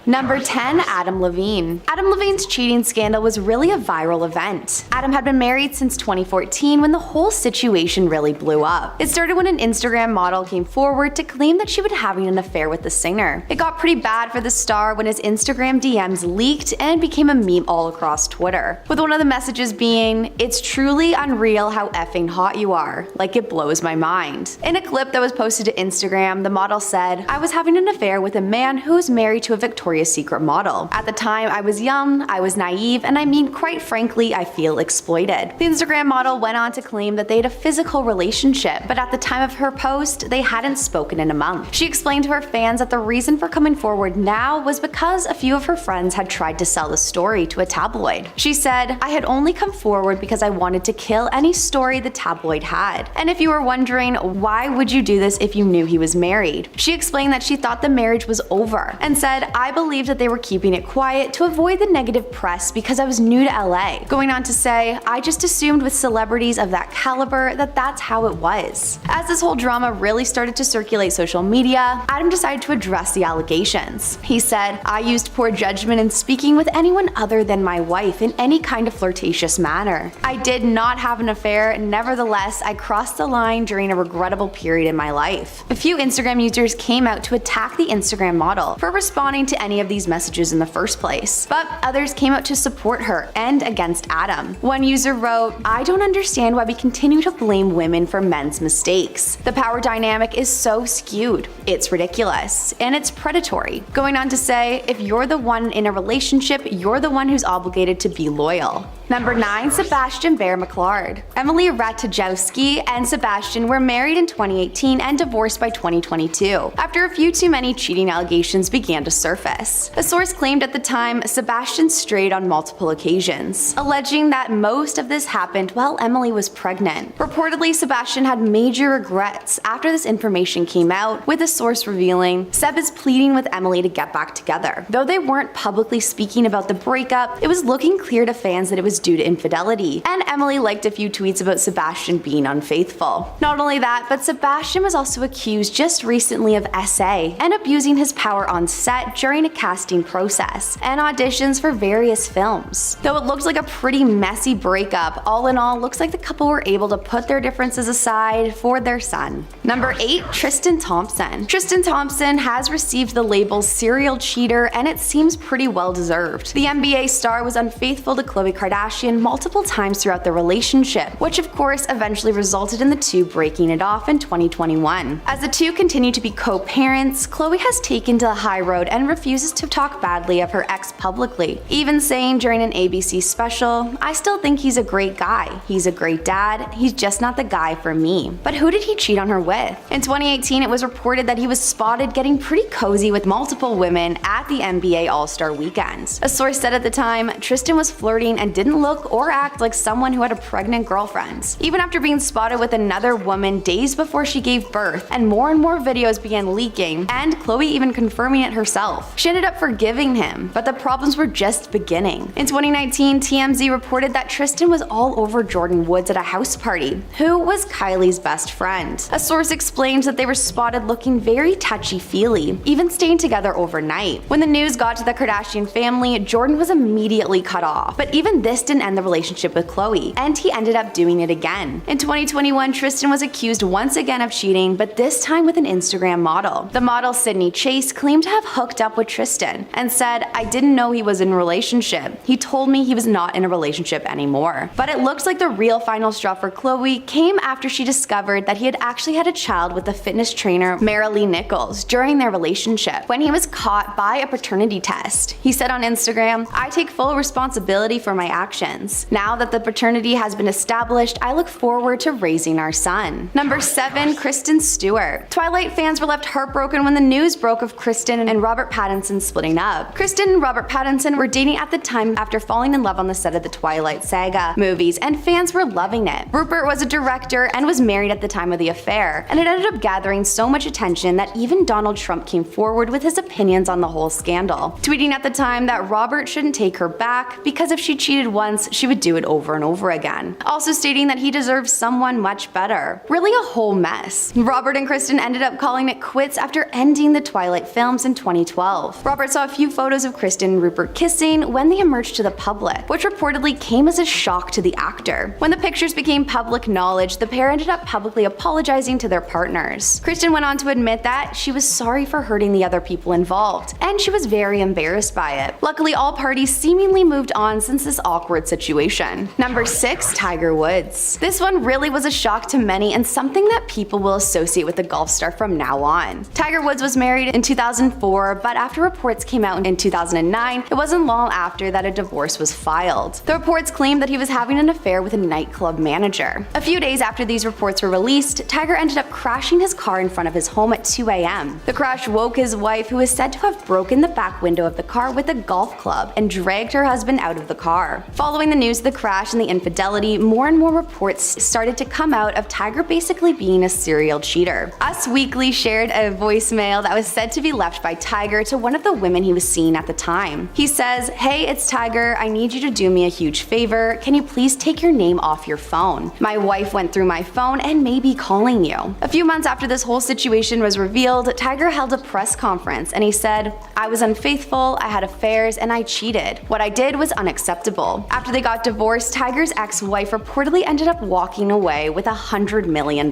Number 10. Adam Levine. Adam Levine's cheating scandal was really a viral event. Adam had been married since 2014 when the whole situation really blew up. It started when an Instagram model came forward to claim that she was having an affair with the singer. It got pretty bad for the star when his Instagram DMs leaked and became a meme all across Twitter, with one of the messages being, "It's truly unreal how effing hot you are. Like, it blows my mind." In a clip that was posted to Instagram, the model said, "I was having an affair with a man who is married to a Victoria's Secret model. At the time, I was young, I was naive, and I mean, quite frankly, I feel exploited." The Instagram model went on to claim that they had a physical relationship, but at the time of her post, they hadn't spoken in a month. She explained to her fans that the reason for coming forward now was because a few of her friends had tried to sell the story to a tabloid. She said, "I had only come forward because I wanted to kill any story the tabloid had. And if you were wondering, why would you do this if you knew he was married?" She explained that she thought the marriage was over and said, "I believed that they were keeping it quiet to avoid the negative press because I was new to LA." Going on to say, "I just assumed with celebrities of that caliber that that's how it was." As this whole drama really started to circulate social media, Adam decided to address the allegations. He said, "I used poor judgment in speaking with anyone other than my wife in any kind of flirtatious manner. I did not have an affair, nevertheless, I crossed the line during a regrettable period in my life." A few Instagram users came out to attack the Instagram model for responding to any of these messages in the first place, but others came out to support her and against Adam. One user wrote, "I don't understand why we continue to blame women for men's mistakes. The power dynamic is so skewed. It's ridiculous, and it's predatory." Going on to say, "If you're the one in a relationship, you're the one who's obligated to be loyal." Number 9. Sebastian Bear-McClard. Emily Ratajkowski and Sebastian were married in 2018 and divorced by 2022, after a few too many cheating allegations began to surface. A source claimed at the time Sebastian strayed on multiple occasions, alleging that most of this happened while Emily was pregnant. Reportedly, Sebastian had major regrets after this information came out, with a source revealing, "Seb is pleading with Emily to get back together." Though they weren't publicly speaking about the breakup, it was looking clear to fans that it was due to infidelity, and Emily liked a few tweets about Sebastian being unfaithful. Not only that, but Sebastian was also accused just recently of SA and abusing his power on set during a casting process and auditions for various films. Though it looked like a pretty messy breakup, all in all, looks like the couple were able to put their differences aside for their son. Number 8. Tristan Thompson. Tristan Thompson has received the label serial cheater, and it seems pretty well deserved. The NBA star was unfaithful to Khloe Kardashian multiple times throughout the relationship, which of course eventually resulted in the two breaking it off in 2021. As the two continue to be co-parents, Khloe has taken to the high road and refuses to talk badly of her ex publicly, even saying during an ABC special, "I still think he's a great guy. He's a great dad. He's just not the guy for me." But who did he cheat on her with? In 2018, it was reported that he was spotted getting pretty cozy with multiple women at the NBA All-Star Weekend. A source said at the time, Tristan was flirting and didn't look or act like someone who had a pregnant girlfriend. Even after being spotted with another woman days before she gave birth, and more videos began leaking, and Khloe even confirming it herself. She ended up forgiving him, but the problems were just beginning. In 2019, TMZ reported that Tristan was all over Jordyn Woods at a house party, who was Kylie's best friend. A source explained that they were spotted looking very touchy-feely, even staying together overnight. When the news got to the Kardashian family, Jordyn was immediately cut off, but even this didn't end the relationship with Khloe, and he ended up doing it again. In 2021, Tristan was accused once again of cheating, but this time with an Instagram model. The model Sydney Chase claimed to have hooked up with Tristan and said, "I didn't know he was in a relationship. He told me he was not in a relationship anymore." But it looks like the real final straw for Khloe came after she discovered that he had actually had a child with the fitness trainer Marilee Nichols during their relationship, when he was caught by a paternity test. He said on Instagram, "I take full responsibility for my actions. Now that the paternity has been established, I look forward to raising our son." Number 7. Kristen Stewart. Twilight fans were left heartbroken when the news broke of Kristen and Robert Pattinson splitting up. Kristen and Robert Pattinson were dating at the time after falling in love on the set of the Twilight Saga movies, and fans were loving it. Rupert was a director and was married at the time of the affair, affair, and it ended up gathering so much attention that even Donald Trump came forward with his opinions on the whole scandal, tweeting at the time that Robert shouldn't take her back because if she cheated once, she would do it over and over again, also stating that he deserves someone much better. Really a whole mess. Robert and Kristen ended up calling it quits after ending the Twilight films in 2012. Robert saw a few photos of Kristen and Rupert kissing when they emerged to the public, which reportedly came as a shock to the actor. When the pictures became public knowledge, the pair ended up publicly apologizing to their partners. Kristen went on to admit that she was sorry for hurting the other people involved, and she was very embarrassed by it. Luckily, all parties seemingly moved on since this awkward situation. Number 6. Tiger Woods. This one really was a shock to many and something that people will associate with the golf star from now on. Tiger Woods was married in 2004, but after reports came out in 2009, it wasn't long after that a divorce was filed. The reports claimed that he was having an affair with a nightclub manager. A few days after these reports were released, Tiger ended up crashing his car in front of his home at 2 a.m. The crash woke his wife, who is said to have broken the back window of the car with a golf club and dragged her husband out of the car. Following the news of the crash and the infidelity, more and more reports started to come out of Tiger basically being a serial cheater. Us Weekly shared a voicemail that was said to be left by Tiger to one of the women he was seeing at the time. He says, "Hey, it's Tiger. I need you to do me a huge favor. Can you please take your name off your phone? My wife went through my phone and may be calling you." A few months after this whole situation was revealed, Tiger held a press conference and he said, "I was unfaithful, I had affairs, and I cheated. What I did was unacceptable." After they got divorced, Tiger's ex-wife reportedly ended up walking away with $100 million.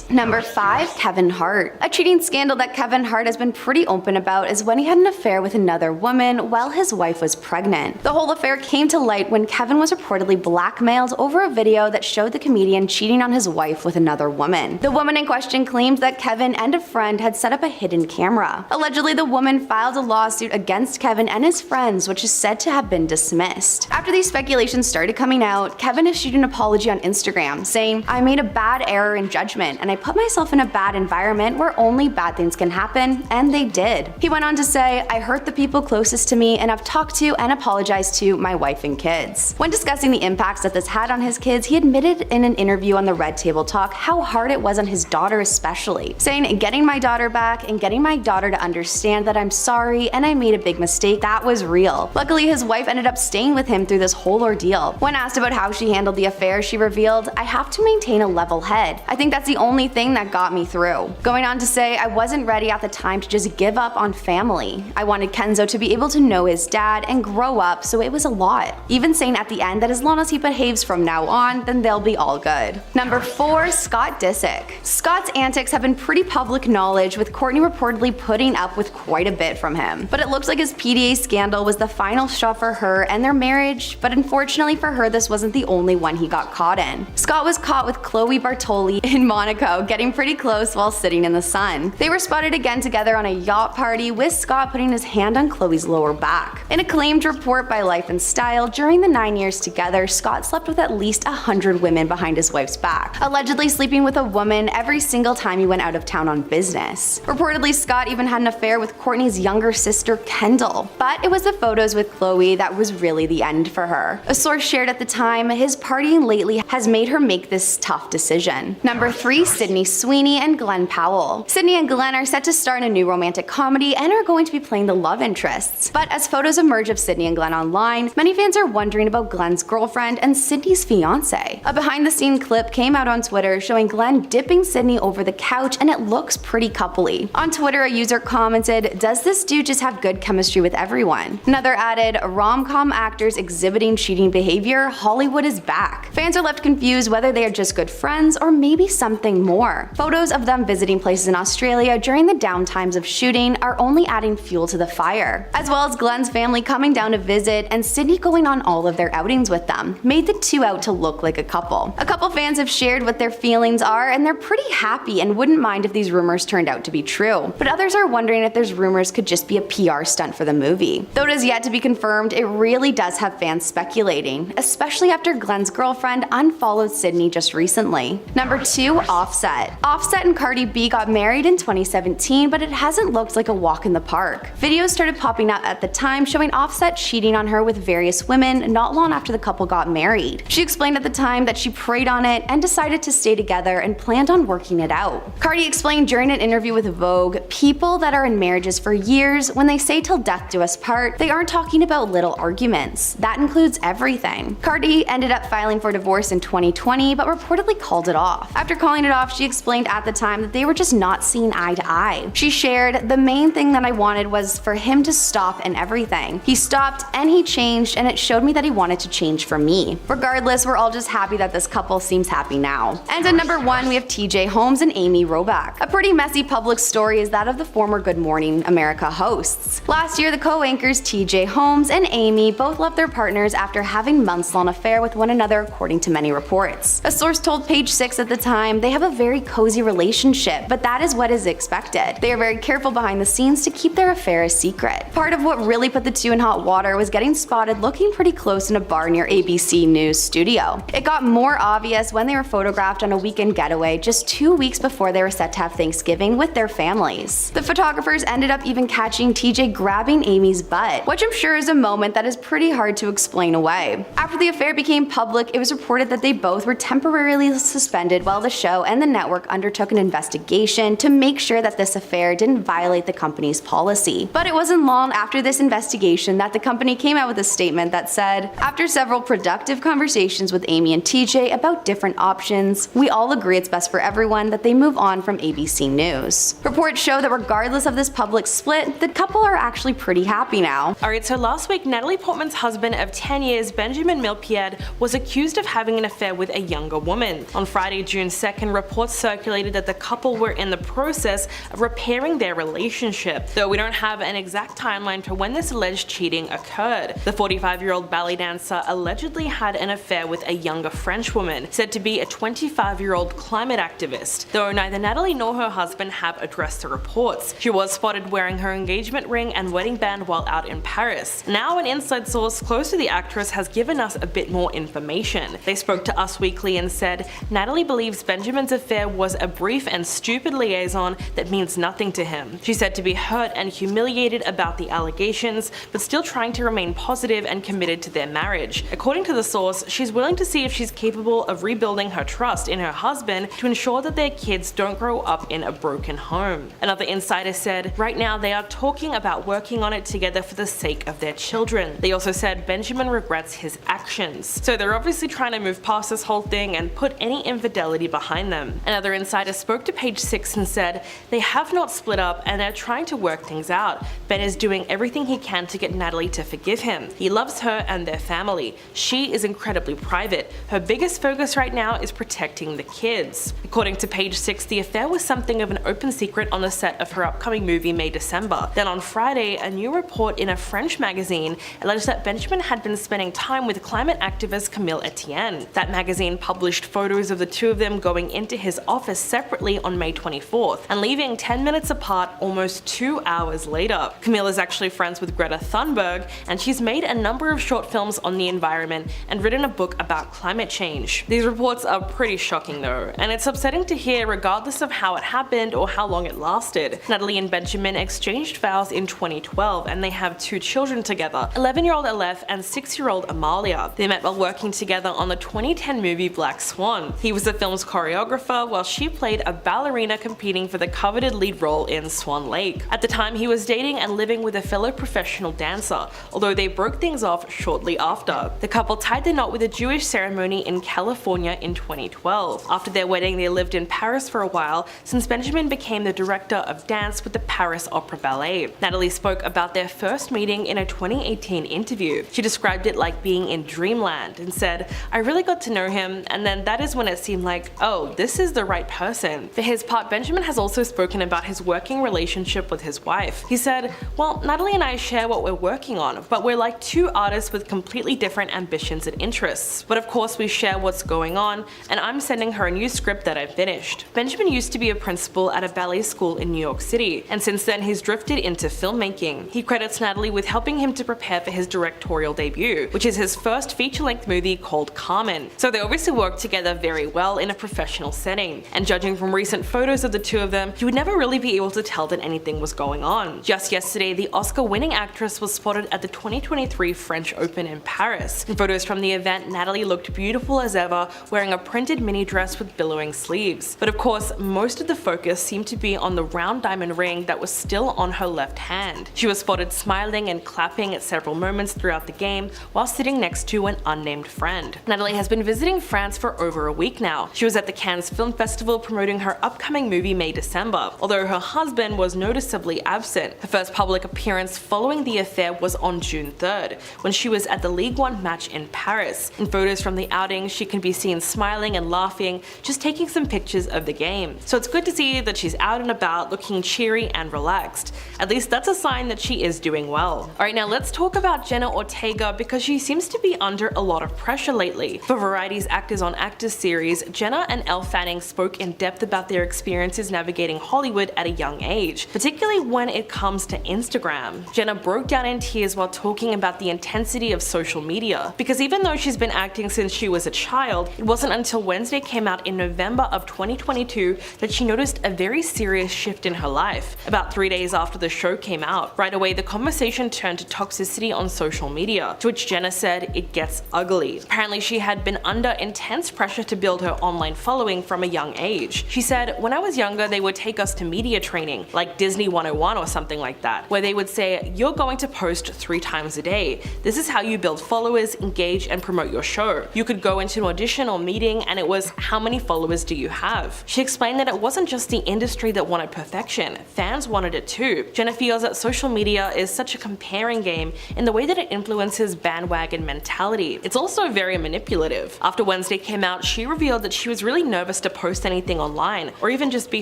Number 5. Kevin Hart. A cheating scandal that Kevin Hart has been pretty open about is when he had an affair with another woman while his wife was pregnant. The whole affair came to light when Kevin was reportedly blackmailed over a video that showed the comedian cheating on his wife with another woman. The woman in question claimed that Kevin and a friend had set up a hidden camera. Allegedly, the woman filed a lawsuit against Kevin and his friends, which is said to have been dismissed. After these speculations started coming out, Kevin issued an apology on Instagram, saying, "I made a bad error in judgment, and I put myself in a bad environment where only bad things can happen, and they did." He went on to say, "I hurt the people closest to me, and I've talked to and apologized to my wife and kids." When discussing the impacts that this had on his kids, he admitted in an interview on the Red Table Talk how hard it was on his daughter especially, saying, "Getting my daughter back and getting my daughter to understand that I'm sorry and I made a big mistake, that was real." Luckily, his wife ended up staying with him through this whole ordeal. When asked about how she handled the affair, she revealed, "I have to maintain a level head. I think that's the only thing that got me through." Going on to say, "I wasn't ready at the time to just give up on family. I wanted Kenzo to be able to know his dad and grow up, so it was a lot." Even saying at the end that as long as he behaves from now on, then they'll be all good. Number 4. Scott Disick. Scott's antics have been pretty public knowledge, with Kourtney reportedly putting up with quite a bit from him. But it looks like his PDA scandal was the final straw for her and their marriage, but unfortunately for her, this wasn't the only one he got caught in. Scott was caught with Chloe Bartoli in Monaco, getting pretty close while sitting in the sun. They were spotted again together on a yacht party, with Scott putting his hand on Chloe's lower back. In a claimed report by Life and Style, during the 9 years together, Scott slept with at least 100 women behind his wife's back, allegedly sleeping with a woman every single time he went out of town on business. Reportedly, Scott even had an affair with Kourtney's younger sister, Kendall. But it was the photos with Chloe that was really the end for her. A source shared at the time, his partying lately has made her make this tough decision. Number 3. Sydney Sweeney and Glenn Powell. Sydney and Glenn are set to star in a new romantic comedy and are going to be playing the love interests. But as photos emerge of Sydney and Glenn online, many fans are wondering about Glenn's girlfriend and Sydney's fiance. A behind-the-scenes clip came out on Twitter showing Glenn dipping Sydney over the couch, and it looks pretty coupley. On Twitter, a user commented, "Does this dude just have good chemistry with everyone?" Another added, "Rom-com actors exhibiting cheating behavior, Hollywood is back." Fans are left confused whether they are just good friends or maybe something more. Photos of them visiting places in Australia during the downtimes of shooting are only adding fuel to the fire, as well as Glenn's family coming down to visit and Sydney going on all of their outings with them, made the two out to look like a couple. A couple fans have shared what their feelings are, and they're pretty happy and wouldn't mind if these rumors turned out to be true. But others are wondering if these rumors could just be a PR stunt for the movie. Though it is yet to be confirmed, it really does have fans speculating, especially after Glenn's girlfriend unfollowed Sydney just recently. Number 2. Offset. Offset and Cardi B got married in 2017, but it hasn't looked like a walk in the park. Videos started popping up at the time showing Offset cheating on her with various women not long after the couple got married. She explained at the time that she prayed on it and decided to stay together and planned planned on working it out. Cardi explained during an interview with Vogue, people that are in marriages for years, when they say till death do us part, they aren't talking about little arguments. That includes everything. Cardi ended up filing for divorce in 2020, but reportedly called it off. After calling it off, she explained at the time that they were just not seeing eye to eye. She shared, "The main thing that I wanted was for him to stop and everything. He stopped and he changed, and it showed me that he wanted to change for me." Regardless, we're all just happy that this couple seems happy now. And at number 1, we have TJ Holmes and Amy Robach. A pretty messy public story is that of the former Good Morning America hosts. Last year, the co-anchors TJ Holmes and Amy both left their partners after having months-long affair with one another, according to many reports. A source told Page 6 at the time they have a very cozy relationship, but that is what is expected. They are very careful behind the scenes to keep their affair a secret. Part of what really put the two in hot water was getting spotted looking pretty close in a bar near ABC News studio. It got more obvious when they were photographed on a weekend getaway just 2 weeks before they were set to have Thanksgiving with their families. The photographers ended up even catching TJ grabbing Amy's butt, which I'm sure is a moment that is pretty hard to explain away. After the affair became public, it was reported that they both were temporarily suspended while the show and the network undertook an investigation to make sure that this affair didn't violate the company's policy. But it wasn't long after this investigation that the company came out with a statement that said, "After several productive conversations with Amy and TJ about different options, we all agree it's best for everyone that they move on from ABC News." Reports show that regardless of this public split, the couple are actually pretty happy now. Alright, so last week, Natalie Portman's husband of 10 years, Benjamin Millepied, was accused of having an affair with a younger woman. On Friday, June 2nd, reports circulated that the couple were in the process of repairing their relationship, though we don't have an exact timeline to when this alleged cheating occurred. The 45-year-old ballet dancer allegedly had an affair with a younger French woman, said to be a 25-year-old climate activist, though neither Natalie nor her husband have addressed the reports. She was spotted wearing her engagement ring and wedding band while out in Paris. Now an inside source close to the actress has given us a bit more information. They spoke to Us Weekly and said, "Natalie believes Benjamin's affair was a brief and stupid liaison that means nothing to him. She's said to be hurt and humiliated about the allegations, but still trying to remain positive and committed to their marriage. According to the source, she's willing to see if she's capable of rebuilding her trust in her husband to ensure that their kids don't grow up in a broken home." Another insider said, "Right now they are talking about working on it together for the sake of their children." They also said Benjamin regrets his actions. So they're obviously trying to move past this whole thing and put any infidelity behind them. Another insider spoke to Page 6 and said, "They have not split up and they're trying to work things out. Ben is doing everything he can to get Natalie to forgive him. He loves her and their family. She is incredibly private. Her biggest focus right now is protecting the kids." According to Page 6, the affair was something of an open secret on the set of her upcoming movie May-December. Then on Friday, a new report in a French magazine alleged that Benjamin had been spending time with climate activist Camille Etienne. That magazine published photos of the two of them going into his office separately on May 24th and leaving 10 minutes apart almost 2 hours later. Camille is actually friends with Greta Thunberg, and she's made a number of short films on the environment and written a book about climate change. These reports are pretty shocking though, and it's upsetting to hear regardless of how it happened or how long it lasted. Natalie and Benjamin exchanged vows in 2012 and they have 2 children together, 11-year-old Aleph and 6-year-old Amalia. They met while working together on the 2010 movie Black Swan. He was the film's choreographer while she played a ballerina competing for the coveted lead role in Swan Lake. At the time, he was dating and living with a fellow professional dancer, although they broke things off shortly after. The couple tied the knot with a Jewish ceremony in California in 2012. After their wedding, they lived in Paris for a while, since Benjamin became the director of dance with the Paris Opera Ballet. Natalie spoke about their first meeting in a 2018 interview. She described it like being in dreamland and said, "I really got to know him, and then that is when it seemed like, oh, this is the right person." For his part, Benjamin has also spoken about his working relationship with his wife. He said, "Well, Natalie and I share what we're working on, but we're like 2 artists with completely different ambitions and interests. But of course we share what's going on, and I'm sending her a new script that I've finished." Benjamin used to be a principal at a ballet school in New York City, and since then he's drifted into filmmaking. He credits Natalie with helping him to prepare for his directorial debut, which is his first feature-length movie called Carmen. So they obviously work together very well in a professional setting, and judging from recent photos of the two of them, you would never really be able to tell that anything was going on. Just yesterday, the Oscar-winning actress was spotted at the 2023 French Open in Paris. In photos from the event, Natalie looked beautiful as ever, wearing a printed mini dress with billowing sleeves. But of course, most of the focus seemed to be on the round diamond ring that was still on her left hand. She was spotted smiling and clapping at several moments throughout the game while sitting next to an unnamed friend. Natalie has been visiting France for over a week now. She was at the Cannes Film Festival promoting her upcoming movie May-December, although her husband was noticeably absent. Her first public appearance following the affair was on June 3rd, when she was at the Ligue 1 match in Paris. In photos from the outing, she can be seen smiling and laughing, just taking some pictures of the game. So it's good to see that she's out and about, looking cheery and relaxed. At least that's a sign that she is doing well. Alright, now let's talk about Jenna Ortega because she seems to be under a lot of pressure lately. For Variety's Actors on Actors series, Jenna and Elle Fanning spoke in depth about their experiences navigating Hollywood at a young age, particularly when it comes to Instagram. Jenna broke down in tears while talking about the intensity of social media, because even though she's been acting since she was a child, it wasn't until Wednesday came out in November of 2022 that she noticed a very serious shift in her life. About 3 days after the show came out, right away the conversation turned to toxicity on social media, to which Jenna said it gets ugly. Apparently she had been under intense pressure to build her online following from a young age. She said, "When I was younger they would take us to media training, like Disney 101 or something like that, where they would say, you're going to post 3 times a day. This is how you build followers, engage and promote your show. You could go into an audition or meeting and it was, how many followers do you have?" She explained that it wasn't just the industry that wanted perfection, fans wanted it too. Jenna feels that social media is such a comparing game in the way that it influences bandwagon mentality. It's also very manipulative. After Wednesday came out, she revealed that she was really nervous to post anything online or even just be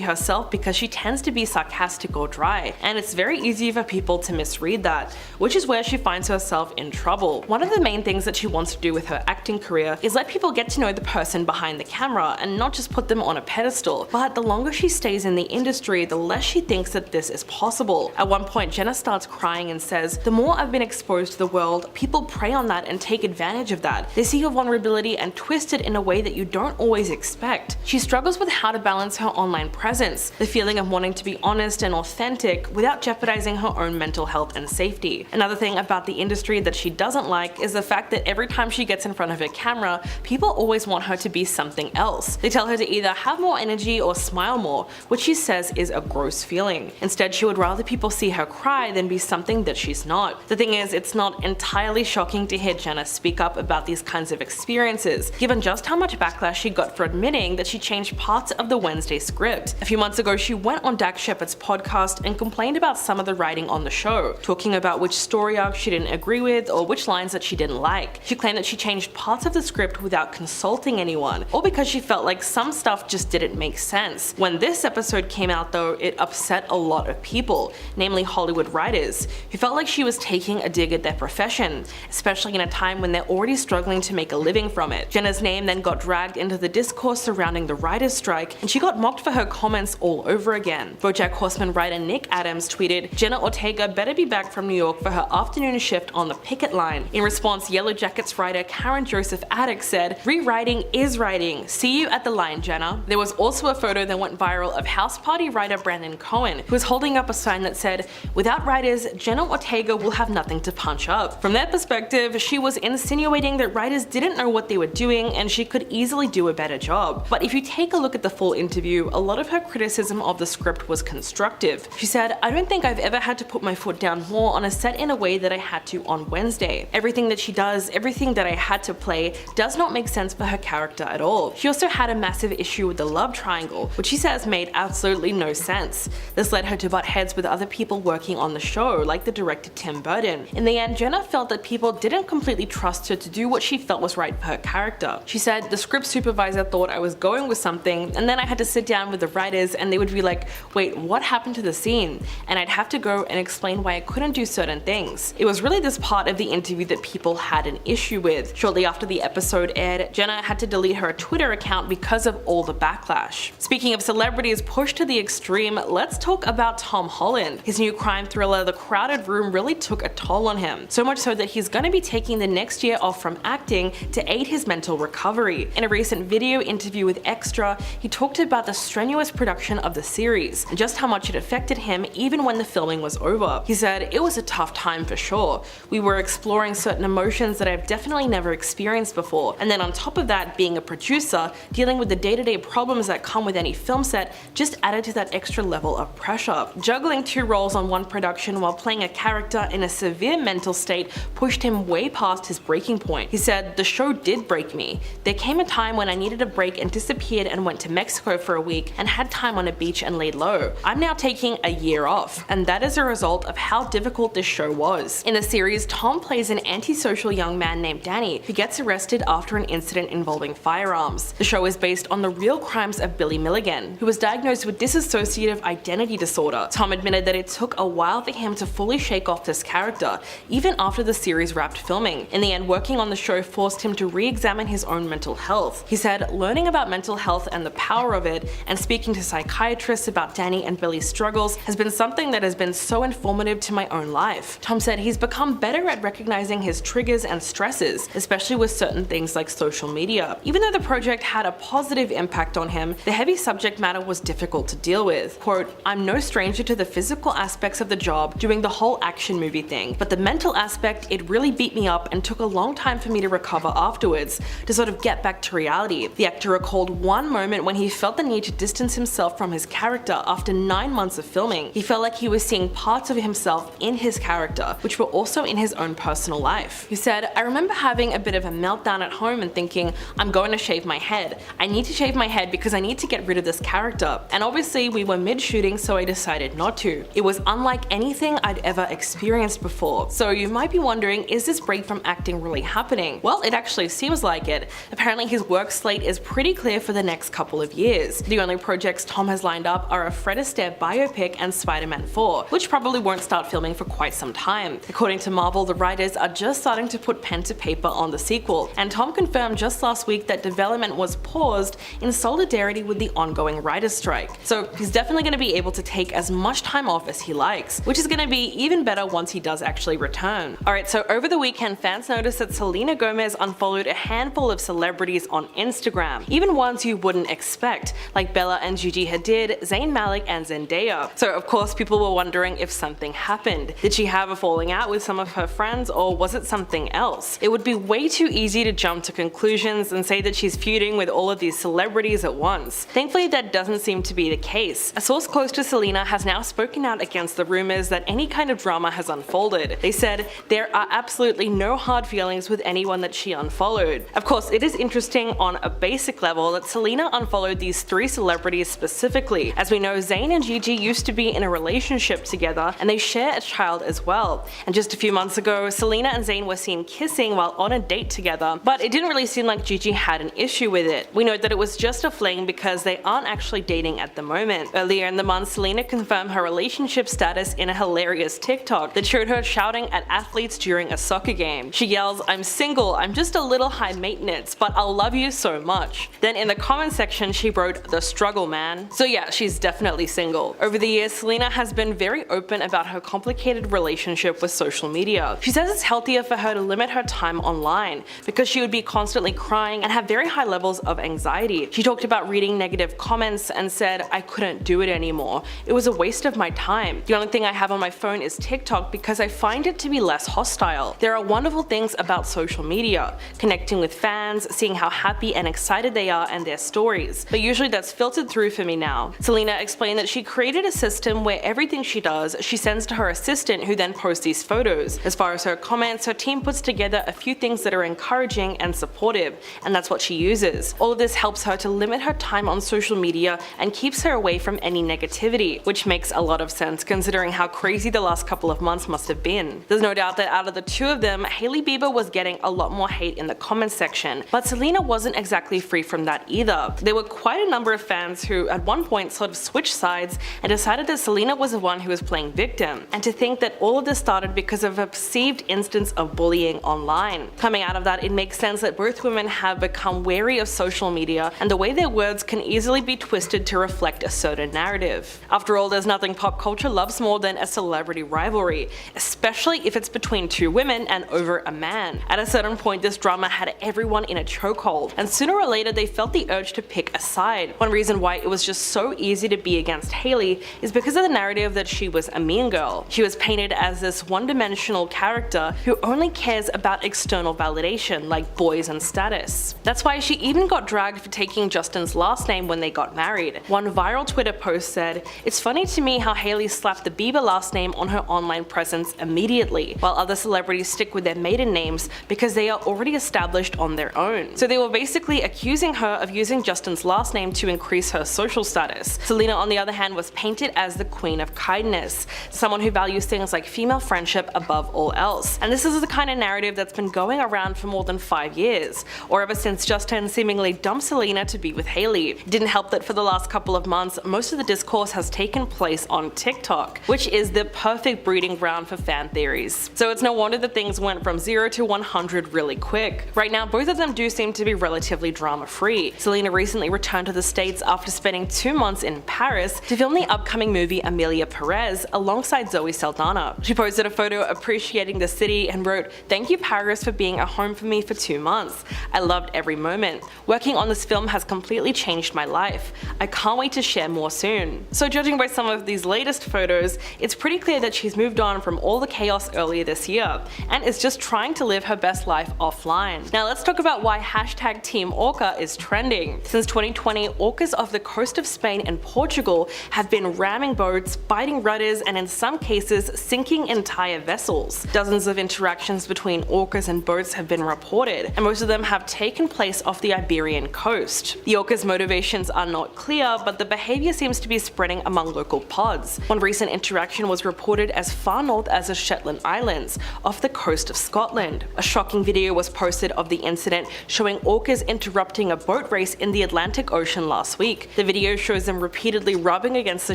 herself because she tends to be sarcastic or dry, and it's very easy for people to misread that, which is where she finds herself in trouble. One of the main things that she wants to do with her acting career is let people get to know the person behind the camera and not just put them on a pedestal, but the longer she stays in the industry, the less she thinks that this is possible. At one point, Jenna starts crying and says, "The more I've been exposed to the world, people prey on that and take advantage of that. They see your vulnerability and twist it in a way that you don't always expect." She struggles with how to balance her online presence, the feeling of wanting to be honest and authentic without jeopardizing her own mental health and safety. Another thing about the industry that she doesn't like is the fact that every time she gets in front of her camera, people always want her to be something else. They tell her to either have more energy or smile more, which she says is a gross feeling. Instead, she would rather people see her cry than be something that she's not. The thing is, it's not entirely shocking to hear Jenna speak up about these kinds of experiences, given just how much backlash she got for admitting that she changed parts of the Wednesday script. A few months ago, she went on Dax Shepard's podcast and complained about some of the writing on the show, talking about which story arc she didn't agree with or which lines that she didn't like. She claimed that she changed parts of the script without consulting anyone, or because she felt like some stuff just didn't make sense. When this episode came out though, it upset a lot of people, namely Hollywood writers, who felt like she was taking a dig at their profession, especially in a time when they're already struggling to make a living from it. Jenna's name then got dragged into the discourse surrounding the writers' strike, and she got mocked for her comments all over again. BoJack Horseman writer Nick Adams tweeted, "Jenna Ortega better be back from New York for her afternoon shift on the picket line." In response, Yellow Jackets writer Karen Joseph Attic said, "Rewriting is writing. See you at the line, Jenna." There was also a photo that went viral of House Party writer Brandon Cohen, who was holding up a sign that said, "Without writers, Jenna Ortega will have nothing to punch up." From their perspective, she was insinuating that writers didn't know what they were doing and she could easily do a better job. But if you take a look at the full interview, a lot of her criticism of the script was constructive. She said, "I don't think I've ever had to put my foot down more on a set in a way that I had to on Wednesday. Everything that she does, everything that I had to play, does not make sense for her character at all." She also had a massive issue with the love triangle, which she says made absolutely no sense. This led her to butt heads with other people working on the show, like the director Tim Burton. In the end, Jenna felt that people didn't completely trust her to do what she felt was right for her character. She said, "The script supervisor thought I was going with something, and then I had to sit down with the writers and they would be like, wait, what happened to the scene? And I'd have to go and explain why I couldn't do certain things." It was really this part of the interview that people had an issue with. Shortly after the episode aired, Jenna had to delete her Twitter account because of all the backlash. Speaking of celebrities pushed to the extreme, let's talk about Tom Holland. His new crime thriller, The Crowded Room, really took a toll on him, so much so that he's going to be taking the next year off from acting to aid his mental recovery. In a recent video interview with Extra, he talked about the strenuous production of the series and just how much it affected him even when the filming was over. He said, "It was a tough time for sure. We were exploring certain emotions that I've definitely never experienced before, and then on top of that, being a producer, dealing with the day-to-day problems that come with any film set just added to that extra level of pressure. Juggling 2 roles on one production while playing a character in a severe mental state pushed him way past his breaking point. He said, "The show did break me. There came a time when I needed a break and disappeared and went to Mexico for a week and had time on a beach and laid low. I'm now taking a year off, and that is a result of how difficult this show was." In the series, Tom plays an antisocial young man named Danny who gets arrested after an incident involving firearms. The show is based on the real crimes of Billy Milligan, who was diagnosed with dissociative identity disorder. Tom admitted that it took a while for him to fully shake off this character, even after the series wrapped filming. In the end, working on the show forced him to re-examine his own mental health. He said, "Learning about mental health and the power of it, and speaking to psychiatrists about Danny and Billy's struggles has been something that has been so informative to my own life." Tom said he's become better at recognizing his triggers and stresses, especially with certain things like social media. Even though the project had a positive impact on him, the heavy subject matter was difficult to deal with. Quote, "I'm no stranger to the physical aspects of the job doing the whole action movie thing, but the mental aspect, it really beat me up and took a long time for me to recover afterwards, to sort of get back to reality." The actor recalled one moment when he felt the need to distance himself from his character after 9 months of filming. He felt like he was seeing parts of himself in his character, which were also in his own personal life. He said, "I remember having a bit of a meltdown at home and thinking, I'm going to shave my head. I need to shave my head because I need to get rid of this character. And obviously we were mid-shooting, so I decided not to. It was unlike anything I'd ever experienced before." So you might be wondering, is this break from acting really happening? Well, it actually seems like it. Apparently his work slate is pretty clear for the next couple of years. The only projects Tom has lined up are a Fred Astaire biopic and Spider-Man 4, which probably won't start filming for quite some time. According to Marvel, the writers are just starting to put pen to paper on the sequel, and Tom confirmed just last week that development was paused in solidarity with the ongoing writers' strike. So he's definitely going to be able to take as much time off as he likes, which is going to be even better once he does actually return. Alright, so over the weekend, fans noticed that Selena Gomez unfollowed a handful of celebrities on Instagram, even ones you wouldn't expect, like Bella and Gigi Hadid, Zayn Malik and Zendaya. So of course people were wondering if something happened. Did she have a falling out with some of her friends, or was it something else? It would be way too easy to jump to conclusions and say that she's feuding with all of these celebrities at once. Thankfully that doesn't seem to be the case. A source close to Selena has now spoken out against the rumors that any kind of drama has unfolded. They said there are absolutely no hard feelings with anyone that she unfollowed. Of course, it is interesting on a basic level that Selena unfollowed these 3 celebrities specifically. As we know, Zayn and Gigi used to be in a relationship together, and they share a child as well. And just a few months ago, Selena and Zayn were seen kissing while on a date together, but it didn't really seem like Gigi had an issue with it. We know that it was just a fling because they aren't actually dating at the moment. Earlier in the month, Selena confirmed her relationship status in a hilarious TikTok that showed her shouting at athletes during a soccer game. She yells, "I'm single, I'm just a little high maintenance, but I'll love you so much." Then in the comment section she wrote, "The struggle, man." So yeah, she's definitely single. Over the years, Selena has been very open about her complicated relationship with social media. She says it's healthier for her to limit her time online because she would be constantly crying and have very high levels of anxiety. She talked about reading negative comments and said, "I couldn't do it anymore. It was a waste of my time. The only thing I have on my phone is TikTok because I find it to be less hostile. There are wonderful things about social media, connecting with fans, seeing how happy and excited they are and their stories, but usually that's filtered through for me now." Selena explained that she created a system where everything she does, she sends to her assistant, who then posts these photos. As far as her comments, her team puts together a few things that are encouraging and supportive, and that's what she uses. All of this helps her to limit her time on social media and keeps her away from any negativity, which makes a lot of sense considering how crazy the last couple of months must have been. There's no doubt that out of the 2 of them, Hailey Bieber was getting a lot more hate in the comments section, but Selena wasn't exactly free from that either. There were quite a number of fans who at one point sort of switched sides and decided that Selena was the one who was playing victim, and to think that all of this started because of a perceived instance of bullying online. Coming out of that, it makes sense that both women have become wary of social media and the way their words can easily be twisted to reflect a certain narrative. After all, there's nothing pop culture loves more than a celebrity rivalry, especially if it's between 2 women and over a man. At a certain point, this drama had everyone in a chokehold, and sooner or later they felt the urge to pick a side. One reason why it was just so easy to be against Hailey is because of the narrative that she was a mean girl. She was painted as this one-dimensional character who only cares about external validation like boys and status. That's why she even got dragged for taking Justin's last name when they got married. One viral Twitter post said, "It's funny to me how Hailey slapped the Bieber last name on her online presence immediately, while other celebrities stick with their maiden names because they are already established on their own." So they were basically accusing her of using Justin's last name to increase her social status. Selena, on the other hand, was painted as the queen of kindness, someone who values things like female friendship above all else. And this is the kind of narrative that's been going around for more than 5 years, or ever since Justin seemingly dumped Selena to be with Hailey. It didn't help that for the last couple of months, most of the discourse has taken place on TikTok, which is the perfect breeding ground for fan theories. So it's no wonder that things went from 0 to 100 really quick. Right now, both of them do seem to be relatively drama-free. Selena recently returned to the States after spending 2 months in Paris to film the upcoming movie Amelia Perez alongside Zoe Saldana. She posted a photo appreciating the city and wrote, "Thank you Paris for being a home for me for 2 months. I loved every moment. Working on this film has completely changed my life. I can't wait to share more soon." So judging by some of these latest photos, it's pretty clear that she's moved on from all the chaos earlier this year and is just trying to live her best life offline. Now let's talk about why hashtag Team Orca is trending. Since 2020, orcas off the coast of Spain and Portugal have been ramming boats, biting rudders, and in some cases sinking entire vessels. Dozens of interactions between orcas and boats have been reported, and most of them have taken place off the Iberian coast. The orcas' motivations are not clear, but the behavior seems to be spreading among local pods. One recent interaction was reported as far north as the Shetland Islands, off the coast of Scotland. A shocking video was posted of the incident showing orcas interrupting a boat race in the Atlantic Ocean last week. The video shows them repeatedly rubbing against the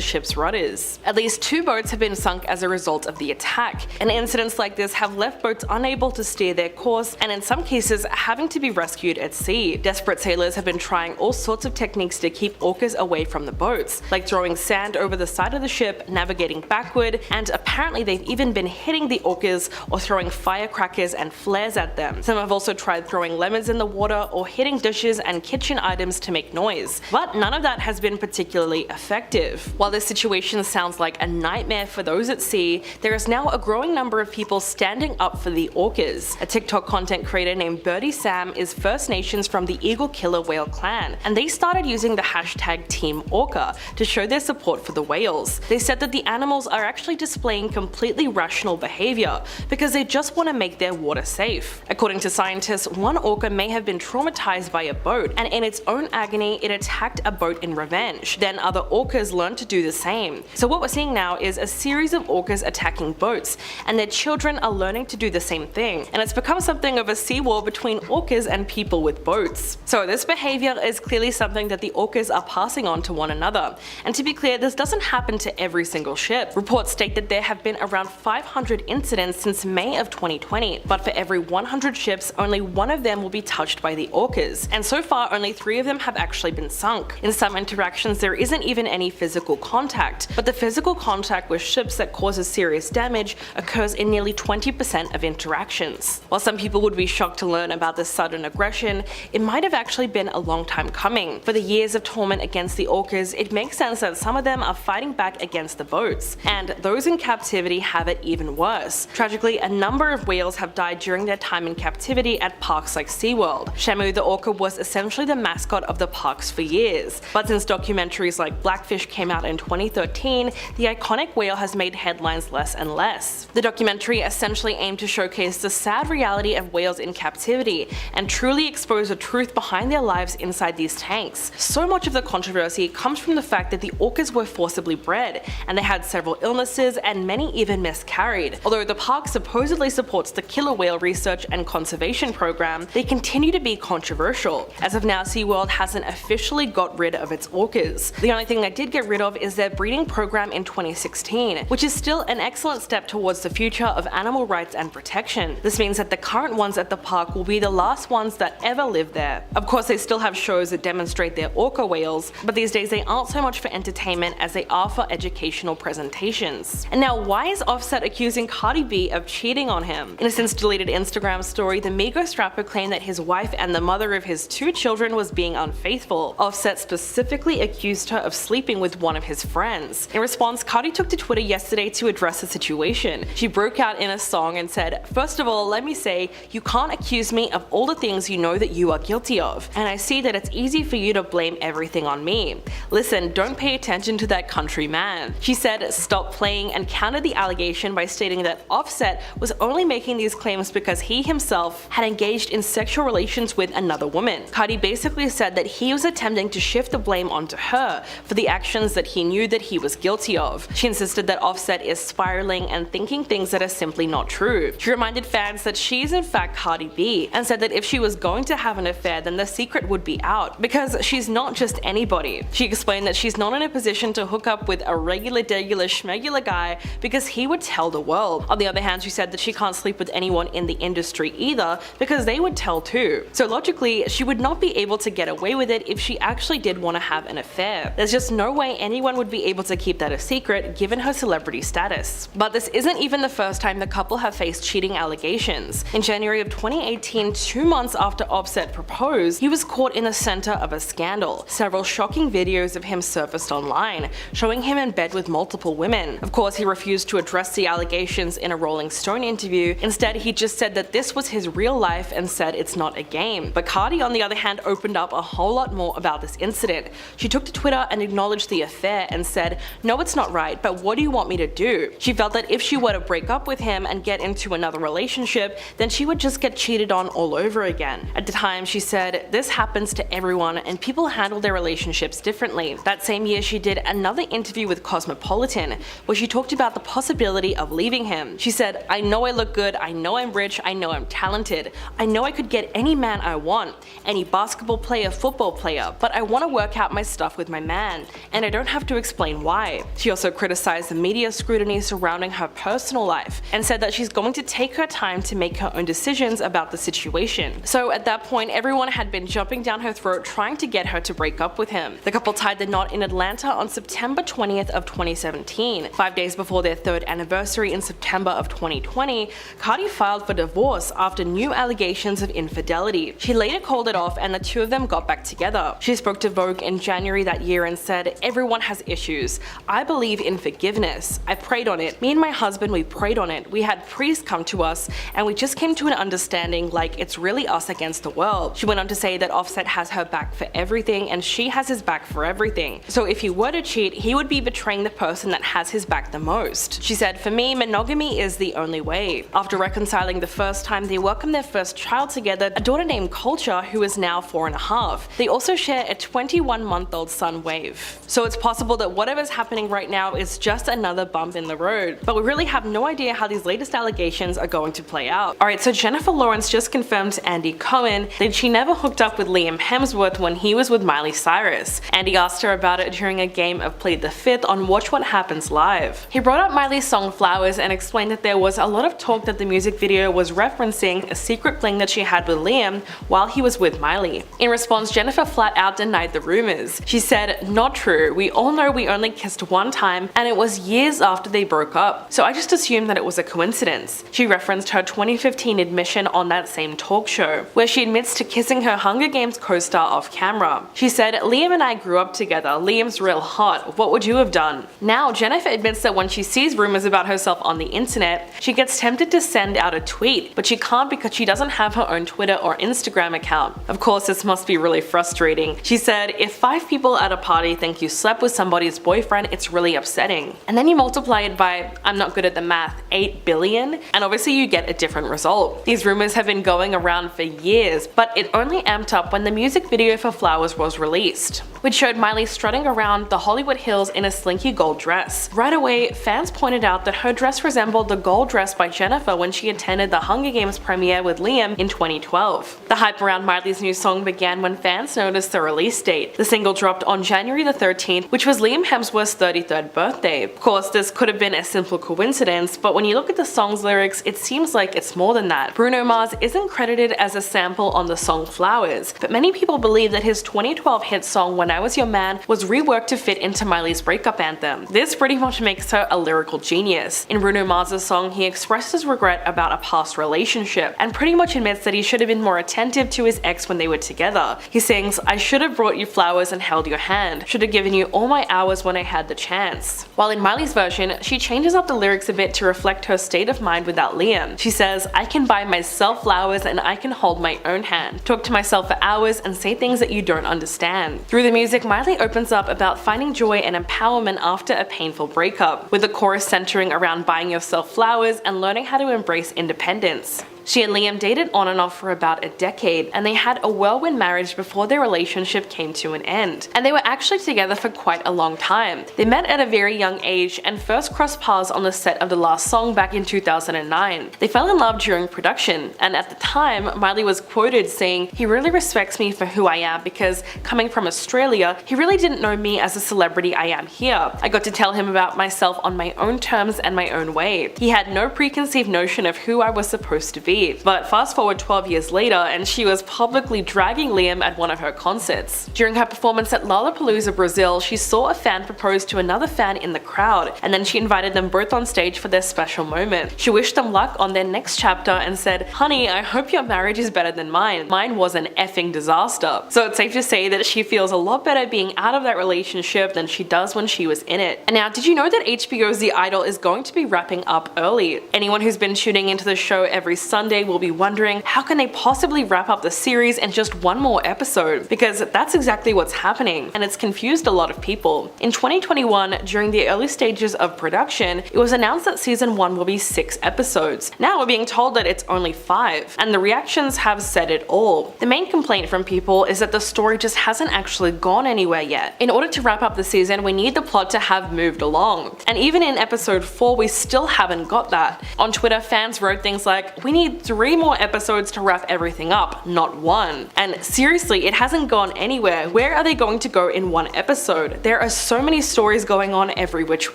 ship's rudders. At least 2 boats have been sunk as a result of the attack, and incidents like this have left boats unable to steer their course and in some cases having to be rescued at sea. Desperate sailors have been trying all sorts of techniques to keep orcas away from the boats, like throwing sand over the side of the ship, navigating backward, and apparently they've even been hitting the orcas or throwing firecrackers and flares at them. Some have also tried throwing lemons in the water or hitting dishes and kitchen items to make noise, but none of that has been particularly effective. While this situation sounds like a nightmare for those at sea, there is now a growing number of people standing up for the orcas. A TikTok content creator named Birdie Sam is First Nations from the Eagle Killer Whale clan, and they started using the hashtag Team Orca to show their support for the whales. They said that the animals are actually displaying completely rational behavior because they just want to make their water safe. According to scientists, one orca may have been traumatized by a boat, and in its own agony it attacked a boat in revenge. Then other orcas learned to do the same. So what we're seeing now is a series of orcas attacking boats, and their children are learning to do the same thing, and it's become something of a sea war between orcas and people with boats. So this behavior is clearly something that the orcas are passing on to one another. And to be clear, this doesn't happen to every single ship. Reports state that there have been around 500 incidents since May of 2020, but for every 100 ships, only 1 of them will be touched by the orcas, and so far only 3 of them have actually been sunk. In some interactions there isn't even any physical contact, but the physical contact with ships that causes serious damage occurs in nearly 20% of interactions. While some people would be shocked to learn about this sudden aggression, it might have actually been a long time coming. For the years of torment against the orcas, it makes sense that some of them are fighting back against the boats, and those in captivity have it even worse. Tragically, a number of whales have died during their time in captivity at parks like SeaWorld. Shamu the orca was essentially the mascot of the parks for years, but since documentaries like Blackfish came out in 2013, the iconic whale has made headlines less and less. The documentary essentially aimed to showcase the sad reality of whales in captivity and truly expose the truth behind their lives inside these tanks. So much of the controversy comes from the fact that the orcas were forcibly bred, and they had several illnesses and many even miscarried. Although the park supposedly supports the killer whale research and conservation program, they continue to be controversial. As of now, SeaWorld hasn't officially got rid of its orcas. The only thing they did get rid of is their breeding program in 2016, which is still an excellent step towards the future of animal rights and protection. This means that the current ones at the park will be the last ones that ever lived there. Of course, they still have shows that demonstrate their orca whales, but these days they aren't so much for entertainment as they are for educational presentations. And now, why is Offset accusing Cardi B of cheating on him? In a since deleted Instagram story, the Migos rapper claimed that his wife and the mother of his 2 children was being unfaithful. Offset specifically accused her of sleeping with one of his friends. In response, Cardi took to Twitter yesterday to address the situation. She broke out in a song and said, "First of all, let me say, you can't accuse me of all the things you know that you are guilty of, and I see that it's easy for you to blame everything on me. Listen, don't pay attention to that country man. She said stop playing and countered the allegation by stating that Offset was only making these claims because he himself had engaged in sexual relations with another woman. Cardi basically said that he was attempting to shift the blame onto her for the actions that he knew that he was guilty of. She insisted that Offset is spiraling and thinking things that are simply not true. She reminded fans that she is in fact Cardi B and said that if she was going to have an affair, then the secret would be out because she's not just anybody. She explained that she's not in a position to hook up with a regular schmegular guy because he would tell the world. On the other hand, she said that she can't sleep with anyone in the industry either because they would tell too. So logically, she would not be able to get away with it if she actually did want to have an affair. There's just no way anyone would be able to keep that a secret given her celebrity status. But this isn't even the first time the couple have faced cheating allegations. In January of 2018, 2 months after Offset proposed, he was caught in the center of a scandal. Several shocking videos of him surfaced online, showing him in bed with multiple women. Of course, he refused to address the allegations in a Rolling Stone interview. Instead, he just said that this was his real life and said it's not a game. But Cardi, on the other hand, opened up a whole lot more about this incident. She took to Twitter and acknowledged the affair and said, "No, it's not right, but what do you want me to do?" She felt that if she were to break up with him and get into another relationship, then she would just get cheated on all over again. At the time, she said, "This happens to everyone and people handle their relationships differently." That same year, she did another interview with Cosmopolitan where she talked about the possibility of leaving him. She said, "I know I look good, I know I'm rich, I know I'm talented, I know I could get any man I want, any basketball player, football player, but I want to work out my stuff with my man, and I don't have to explain why." She also criticized the media scrutiny surrounding her personal life and said that she's going to take her time to make her own decisions about the situation. So at that point, everyone had been jumping down her throat trying to get her to break up with him. The couple tied the knot in Atlanta on September 20th of 2017. 5 days before their 3rd anniversary in September of 2020, Cardi filed for divorce after new allegations of infidelity. She later called it off and the two of them got back together. She spoke to Vogue in January that year and said, "Everyone has issues. I believe in forgiveness. I prayed on it. Me and my husband, we prayed on it. We had priests come to us and we just came to an understanding like it's really us against the world." She went on to say that Offset has her back for everything and she has his back for everything. So if he were to cheat, he would be betraying the person that has his back the most. She said, "For me, monogamy is the only way." After reconciling the first time, they welcomed their first child together, a daughter named Culture, who is now 4.5. They also share a 21-month-old son, Wave. So it's possible that whatever's happening right now is just another bump in the road. But we really have no idea how these latest allegations are going to play out. Alright, so Jennifer Lawrence just confirmed to Andy Cohen that she never hooked up with Liam Hemsworth when he was with Miley Cyrus. Andy asked her about it during a game of Plead the Fifth on Watch What Happens Live. He brought up Miley's song Flowers and explained that there was a lot of talk that the music video was referencing a secret fling that she had with Liam while he was with Miley. In response, Jennifer flat out denied the rumors. She said, "Not true. We all know we only kissed one time and it was years after they broke up, so I just assumed that it was a coincidence." She referenced her 2015 admission on that same talk show, where she admits to kissing her Hunger Games co-star off camera. She said, "Liam and I grew up together. Liam's real hot. What would you have done?" Now, Jennifer admits that when she sees rumors about herself on the internet, she gets tempted to send out a tweet, but she can't because she doesn't have her own Twitter or Instagram account. Of course, this must be really frustrating. She said, "If 5 people at a party think you slept with somebody's boyfriend, it's really upsetting. And then you multiply it by, I'm not good at the math, 8 billion, and obviously you get a different result." These rumors have been going around for years, but it only amped up when the music video for Flowers was released, which showed Miley strutting around the Hollywood Hills in a slinky gold dress. Right away, fans pointed out that her dress resembled the gold dress by Jennifer when she attended the Hunger Games premiere with Liam in 2012. The hype around Miley's new song began when fans noticed the release date. The single dropped on January the 13th, which was Liam Hemsworth's 33rd birthday. Of course, this could have been a simple coincidence, but when you look at the song's lyrics, it seems like it's more than that. Bruno Mars isn't credited as a sample on the song Flowers, but many people believe that his 2012 hit song When I Was Your Man was reworked to fit into Miley's breakup anthem. This pretty much makes her a lyrical genius. In Bruno Mars' song, he expresses regret about a past relationship and pretty much admits that he should have been more attentive to his ex when they were together. He sings, "I should have brought you flowers and held your hand. Should have given you all my hours when I had the chance." While in Miley's version, she changes up the lyrics a bit to reflect her state of mind without Liam. She says, "I can buy myself flowers and I can hold my own hand. Talk to myself for hours and say things that you don't understand. Through the music, Miley opens up about finding joy and empowerment after a painful breakup, with the chorus centering around buying yourself flowers and learning how to embrace independence. She and Liam dated on and off for about a decade, and they had a whirlwind marriage before their relationship came to an end. And they were actually together for quite a long time. They met at a very young age and first crossed paths on the set of the last song back in 2009. They fell in love during production, and at the time, Miley was quoted saying, "He really respects me for who I am because, coming from Australia, he really didn't know me as a celebrity I am here. I got to tell him about myself on my own terms and my own way. He had no preconceived notion of who I was supposed to be." But fast forward 12 years later, and she was publicly dragging Liam at one of her concerts. During her performance at Lollapalooza, Brazil, she saw a fan propose to another fan in the crowd, and then she invited them both on stage for their special moment. She wished them luck on their next chapter and said, "Honey, I hope your marriage is better than mine. Mine was an effing disaster." So it's safe to say that she feels a lot better being out of that relationship than she does when she was in it. And now, did you know that HBO's The Idol is going to be wrapping up early? Anyone who's been tuning into the show every Sunday will be wondering, how can they possibly wrap up the series in just one more episode? Because that's exactly what's happening, and it's confused a lot of people. In 2021, during the early stages of production, it was announced that season 1 will be 6 episodes. Now we're being told that it's only 5, and the reactions have said it all. The main complaint from people is that the story just hasn't actually gone anywhere yet. In order to wrap up the season, we need the plot to have moved along. And even in episode 4, we still haven't got that. On Twitter, fans wrote things like, "We need 3 more episodes to wrap everything up, not 1. And seriously, it hasn't gone anywhere. Where are they going to go in 1 episode? There are so many stories going on every which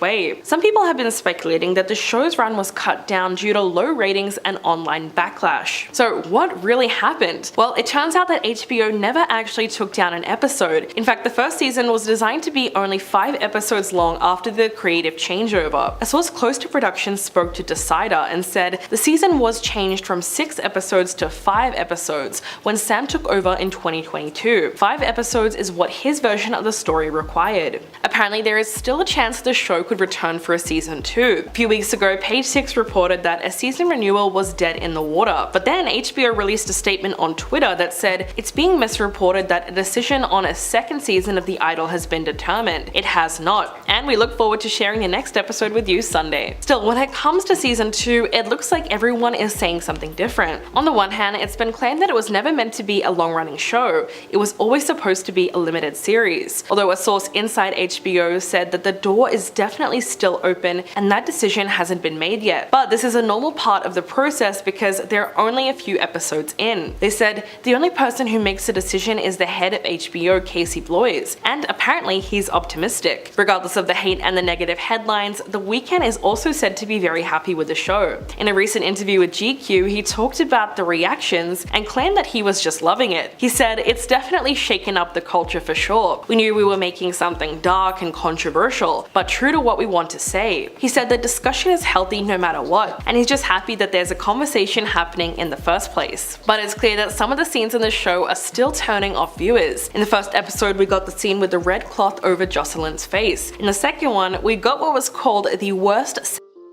way. Some people have been speculating that the show's run was cut down due to low ratings and online backlash. So what really happened? Well, it turns out that HBO never actually took down an episode. In fact, the first season was designed to be only 5 episodes long after the creative changeover. A source close to production spoke to Decider and said the season was changed from 6 episodes to 5 episodes when Sam took over in 2022. 5 episodes is what his version of the story required. Apparently, there is still a chance the show could return for a season 2. A few weeks ago, Page Six reported that a season renewal was dead in the water, but then HBO released a statement on Twitter that said it's being misreported that a decision on a second season of The Idol has been determined. It has not, and we look forward to sharing the next episode with you Sunday. Still, when it comes to season 2, it looks like everyone is saying something different. On the one hand, it's been claimed that it was never meant to be a long-running show. It was always supposed to be a limited series. Although a source inside HBO said that the door is definitely still open and that decision hasn't been made yet. But this is a normal part of the process because they're only a few episodes in. They said the only person who makes a decision is the head of HBO, Casey Bloys, and apparently he's optimistic. Regardless of the hate and the negative headlines, The Weeknd is also said to be very happy with the show. In a recent interview with GQ, he talked about the reactions and claimed that he was just loving it. He said, "It's definitely shaken up the culture for sure. We knew we were making something dark and controversial, but true to what we want to say." He said the discussion is healthy no matter what, and he's just happy that there's a conversation happening in the first place. But it's clear that some of the scenes in the show are still turning off viewers. In the first episode, we got the scene with the red cloth over Jocelyn's face. In the second one, we got what was called the worst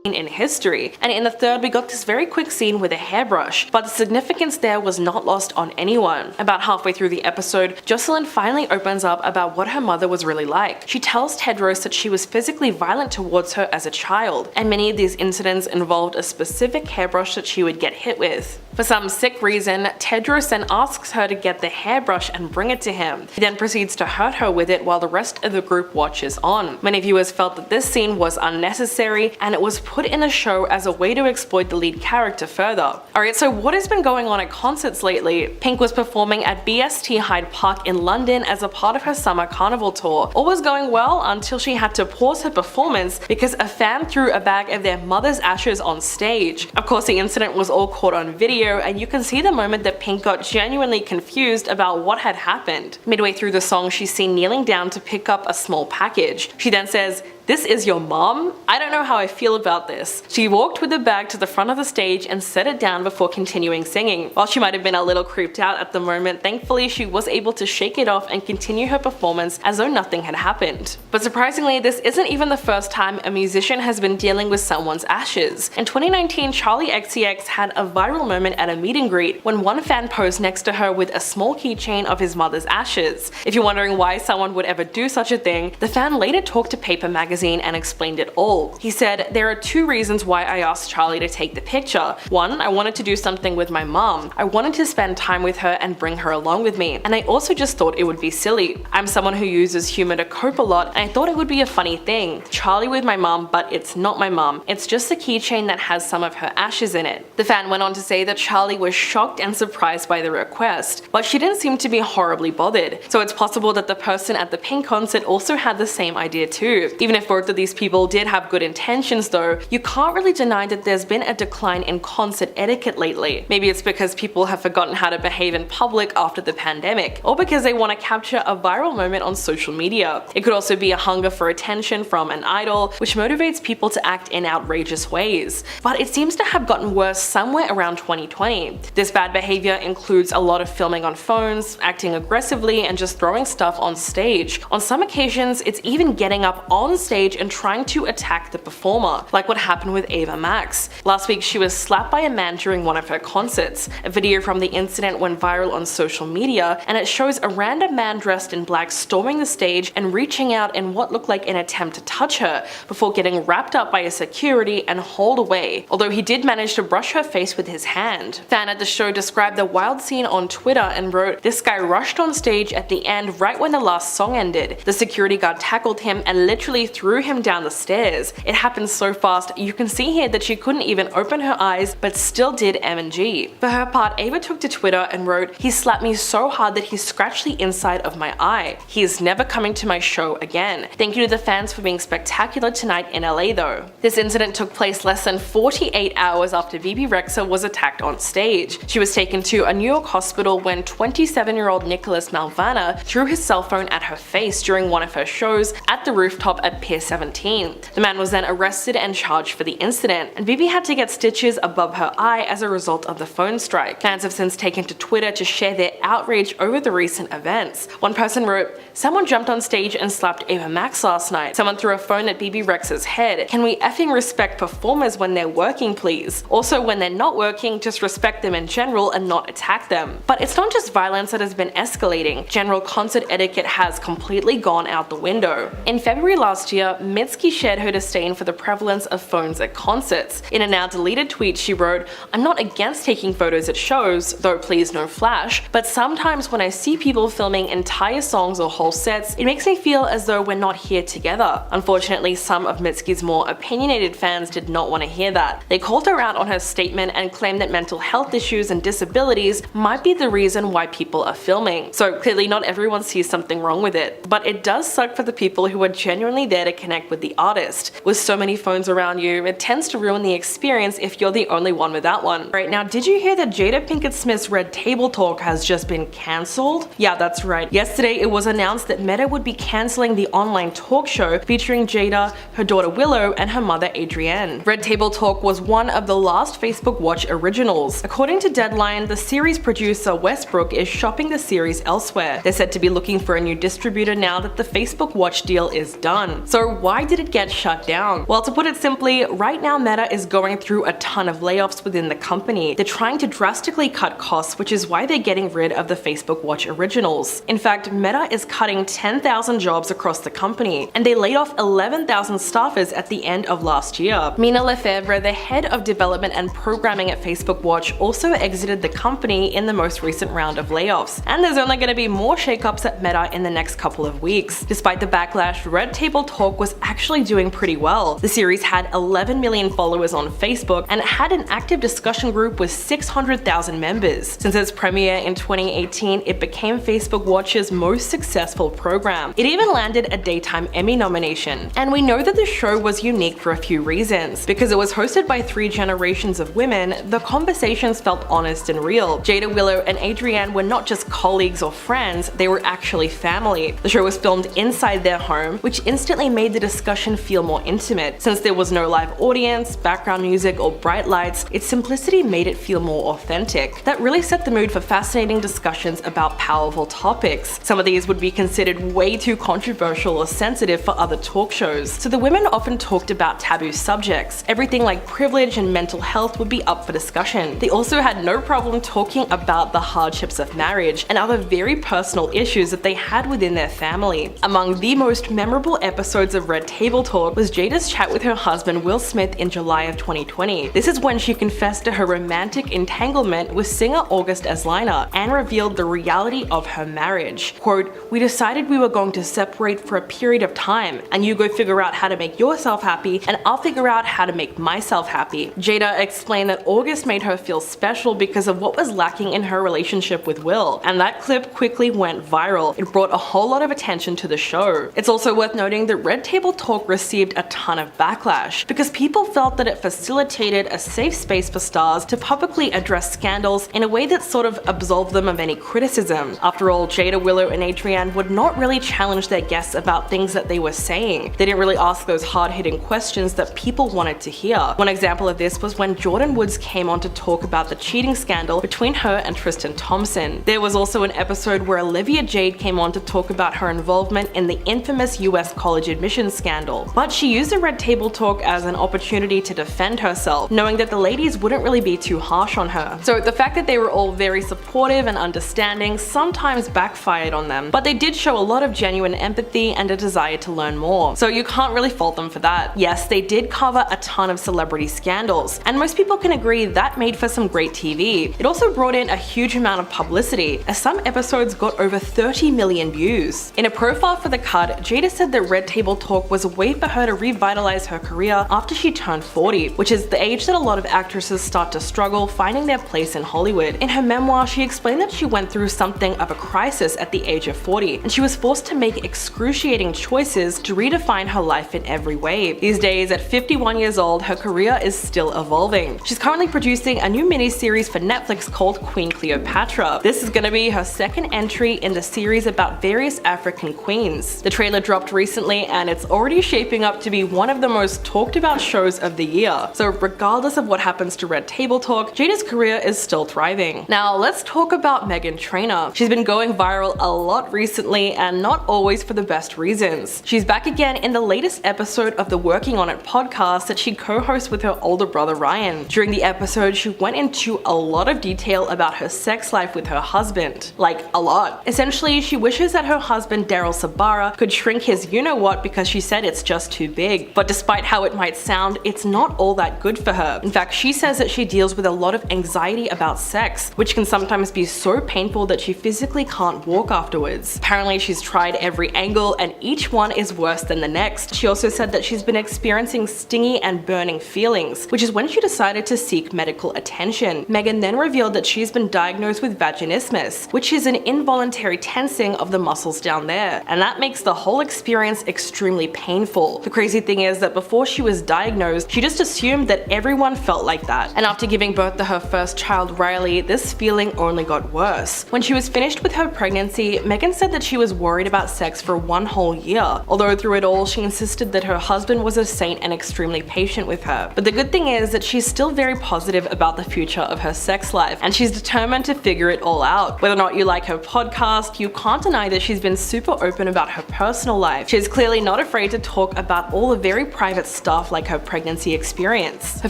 in history, and in the third we got this very quick scene with a hairbrush, but the significance there was not lost on anyone. About halfway through the episode, Jocelyn finally opens up about what her mother was really like. She tells Tedros that she was physically violent towards her as a child, and many of these incidents involved a specific hairbrush that she would get hit with. For some sick reason, Tedros then asks her to get the hairbrush and bring it to him. He then proceeds to hurt her with it while the rest of the group watches on. Many viewers felt that this scene was unnecessary, and it was put in the show as a way to exploit the lead character further. Alright, so what has been going on at concerts lately? Pink was performing at BST Hyde Park in London as a part of her summer carnival tour. All was going well until she had to pause her performance because a fan threw a bag of their mother's ashes on stage. Of course, the incident was all caught on video, and you can see the moment that Pink got genuinely confused about what had happened. Midway through the song, she's seen kneeling down to pick up a small package. She then says, "This is your mom? I don't know how I feel about about this. She walked with the bag to the front of the stage and set it down before continuing singing. While she might have been a little creeped out at the moment, thankfully she was able to shake it off and continue her performance as though nothing had happened. But surprisingly, this isn't even the first time a musician has been dealing with someone's ashes. In 2019, Charli XCX had a viral moment at a meet and greet when one fan posed next to her with a small keychain of his mother's ashes. If you're wondering why someone would ever do such a thing, the fan later talked to Paper Magazine and explained it all. He said, "There are two reasons why I asked Charli to take the picture. One, I wanted to do something with my mom. I wanted to spend time with her and bring her along with me. And I also just thought it would be silly. I'm someone who uses humor to cope a lot, and I thought it would be a funny thing. Charli with my mom, but it's not my mom. It's just a keychain that has some of her ashes in it." The fan went on to say that Charli was shocked and surprised by the request, but she didn't seem to be horribly bothered. So it's possible that the person at the Pink concert also had the same idea too. Even if both of these people did have good intentions though, you can't really deny that there's been a decline in concert etiquette lately. Maybe it's because people have forgotten how to behave in public after the pandemic, or because they want to capture a viral moment on social media. It could also be a hunger for attention from an idol, which motivates people to act in outrageous ways. But it seems to have gotten worse somewhere around 2020. This bad behavior includes a lot of filming on phones, acting aggressively, and just throwing stuff on stage. On some occasions, it's even getting up on stage and trying to attack the performer, like what happened with Ava Max. Last week, she was slapped by a man during one of her concerts. A video from the incident went viral on social media, and it shows a random man dressed in black storming the stage and reaching out in what looked like an attempt to touch her, before getting wrapped up by a security and hauled away, although he did manage to brush her face with his hand. Fan at the show described the wild scene on Twitter and wrote, "This guy rushed on stage at the end right when the last song ended. The security guard tackled him and literally threw him down the stairs. It happened so fast, you can see here that she couldn't even open her eyes but still did M&G." For her part, Ava took to Twitter and wrote, "He slapped me so hard that he scratched the inside of my eye. He is never coming to my show again. Thank you to the fans for being spectacular tonight in LA though." This incident took place less than 48 hours after Bebe Rexha was attacked on stage. She was taken to a New York hospital when 27-year-old Nicholas Malvana threw his cell phone at her face during one of her shows at the rooftop at Pier 17. The man was then arrested and charged for the incident, and Bebe had to get stitches above her eye as a result of the phone strike. Fans have since taken to Twitter to share their outrage over the recent events. One person wrote, "Someone jumped on stage and slapped Ava Max last night. Someone threw a phone at Bebe Rexha's head. Can we effing respect performers when they're working, please? Also, when they're not working, just respect them in general and not attack them." But it's not just violence that has been escalating. General concert etiquette has completely gone out the window. In February last year, Mitski shared her disdain for the prevalence of phones at concerts. In a now deleted tweet, she wrote, "I'm not against taking photos at shows, though please no flash, but sometimes when I see people filming entire songs or whole sets, it makes me feel as though we're not here together." Unfortunately, some of Mitski's more opinionated fans did not want to hear that. They called her out on her statement and claimed that mental health issues and disabilities might be the reason why people are filming. So clearly not everyone sees something wrong with it. But it does suck for the people who are genuinely there to connect with the artist. With so many phones around you, it tends to ruin the experience if you're the only one without one. Right now, did you hear that Jada Pinkett Smith's Red Table Talk has just been cancelled? Yeah, that's right. Yesterday it was announced that Meta would be cancelling the online talk show featuring Jada, her daughter Willow, and her mother Adrienne. Red Table Talk was one of the last Facebook Watch originals. According to Deadline, the series producer Westbrook is shopping the series elsewhere. They're said to be looking for a new distributor now that the Facebook Watch deal is done. So why did it get shut down? Well, to put it simply, right now Meta is going through a ton of layoffs within the company. They're trying to drastically cut costs, which is why they're getting rid of the Facebook Watch originals. In fact, Meta is cutting 10,000 jobs across the company, and they laid off 11,000 staffers at the end of last year. Mina Lefebvre, the head of development and programming at Facebook Watch, also exited the company in the most recent round of layoffs, and there's only going to be more shakeups at Meta in the next couple of weeks. Despite the backlash, Red Table Talk was actually doing pretty well. The series had 11 million followers on Facebook, and it had an active discussion group with 600,000 members. Since its premiere in 2018, it became Facebook Watch's most successful program. It even landed a Daytime Emmy nomination. And we know that the show was unique for a few reasons. Because it was hosted by 3 generations of women, the conversations felt honest and real. Jada, Willow, and Adrienne were not just colleagues or friends, they were actually family. The show was filmed inside their home, which instantly made the discussion feel more intimate. Since there was no live audience, background music, or bright lights, its simplicity made it feel more authentic. That really set the mood for fascinating discussions about powerful topics. Some of these would be considered way too controversial or sensitive for other talk shows, so the women often talked about taboo subjects. Everything like privilege and mental health would be up for discussion. They also had no problem talking about the hardships of marriage and other very personal issues that they had within their family. Among the most memorable episodes of Red Table Talk was Jada's chat with her husband Will Smith in July of 2020. This is when she confessed to her romantic entanglement with singer August Alsina and revealed the reality of her marriage. Quote, "We decided we were going to separate for a period of time, and you go figure out how to make yourself happy, and I'll figure out how to make myself happy." Jada explained that August made her feel special because of what was lacking in her relationship with Will, and that clip quickly went viral. It brought a whole lot of attention to the show. It's also worth noting that Red Table Talk received a ton of backlash because people felt that it facilitated a safe space for stars to publicly address scandals in a way that sort of absolved them of any criticism. After all, Jada, Willow, and Adrienne would not really challenge their guests about things that they were saying. They didn't really ask those hard-hitting questions that people wanted to hear. One example of this was when Jordyn Woods came on to talk about the cheating scandal between her and Tristan Thompson. There was also an episode where Olivia Jade came on to talk about her involvement in the infamous US college admissions scandal. But she used the Red Table Talk as an opportunity to defend herself, knowing that the ladies wouldn't really be too harsh on her. So the fact that they were all very supportive and understanding sometimes backfired on them, but they did show a lot of genuine empathy and a desire to learn more. So you can't really fault them for that. Yes, they did cover a ton of celebrity scandals, and most people can agree that made for some great TV. It also brought in a huge amount of publicity, as some episodes got over 30 million views. In a profile for the card, Jada said that Red Table Talk was a way for her to revitalize her career after she turned 40, which is the age that a lot of actresses start to struggle finding their place in Hollywood. In her memoir, she explained that she went through something of a crisis at the age of 40, and she was forced to make excruciating choices to redefine her life in every way. These days, at 51 years old, her career is still evolving. She's currently producing a new miniseries for Netflix called Queen Cleopatra. This is going to be her second entry in the series about various African queens. The trailer dropped recently, and it's already shaping up to be one of the most talked about shows of the year. So regardless of what happens to Red Table Talk, Jada's career is still thriving. Now let's talk about Meghan Trainor. She's been going viral a lot recently, and not always for the best reasons. She's back again in the latest episode of the Working On It podcast that she co-hosts with her older brother Ryan. During the episode, she went into a lot of detail about her sex life with her husband. Like, a lot. Essentially, she wishes that her husband Daryl Sabara could shrink his you-know-what because she said it's just too big. But despite how it might sound, it's not all that good for her. In fact, she says that she deals with a lot of anxiety about sex, which can sometimes be so painful that she physically can't walk afterwards. Apparently, she's tried every angle, and each one is worse than the next. She also said that she's been experiencing stingy and burning feelings, which is when she decided to seek medical attention. Meghan then revealed that she's been diagnosed with vaginismus, which is an involuntary tensing of the muscles down there, and that makes the whole experience extremely painful. The crazy thing is that before she was diagnosed, she just assumed that everyone felt like that, and after giving birth to her first child, Riley, this feeling only got worse. When she was finished with her pregnancy, Meghan said that she was worried about sex for 1 whole year, although through it all, she insisted that her husband was a saint and extremely patient with her. But the good thing is that she's still very positive about the future of her sex life, and she's determined to figure it all out. Whether or not you like her podcast, you can't deny that she's been super open about her personal life. She's clearly not afraid to talk about all the very private stuff like her pregnancy experience. Her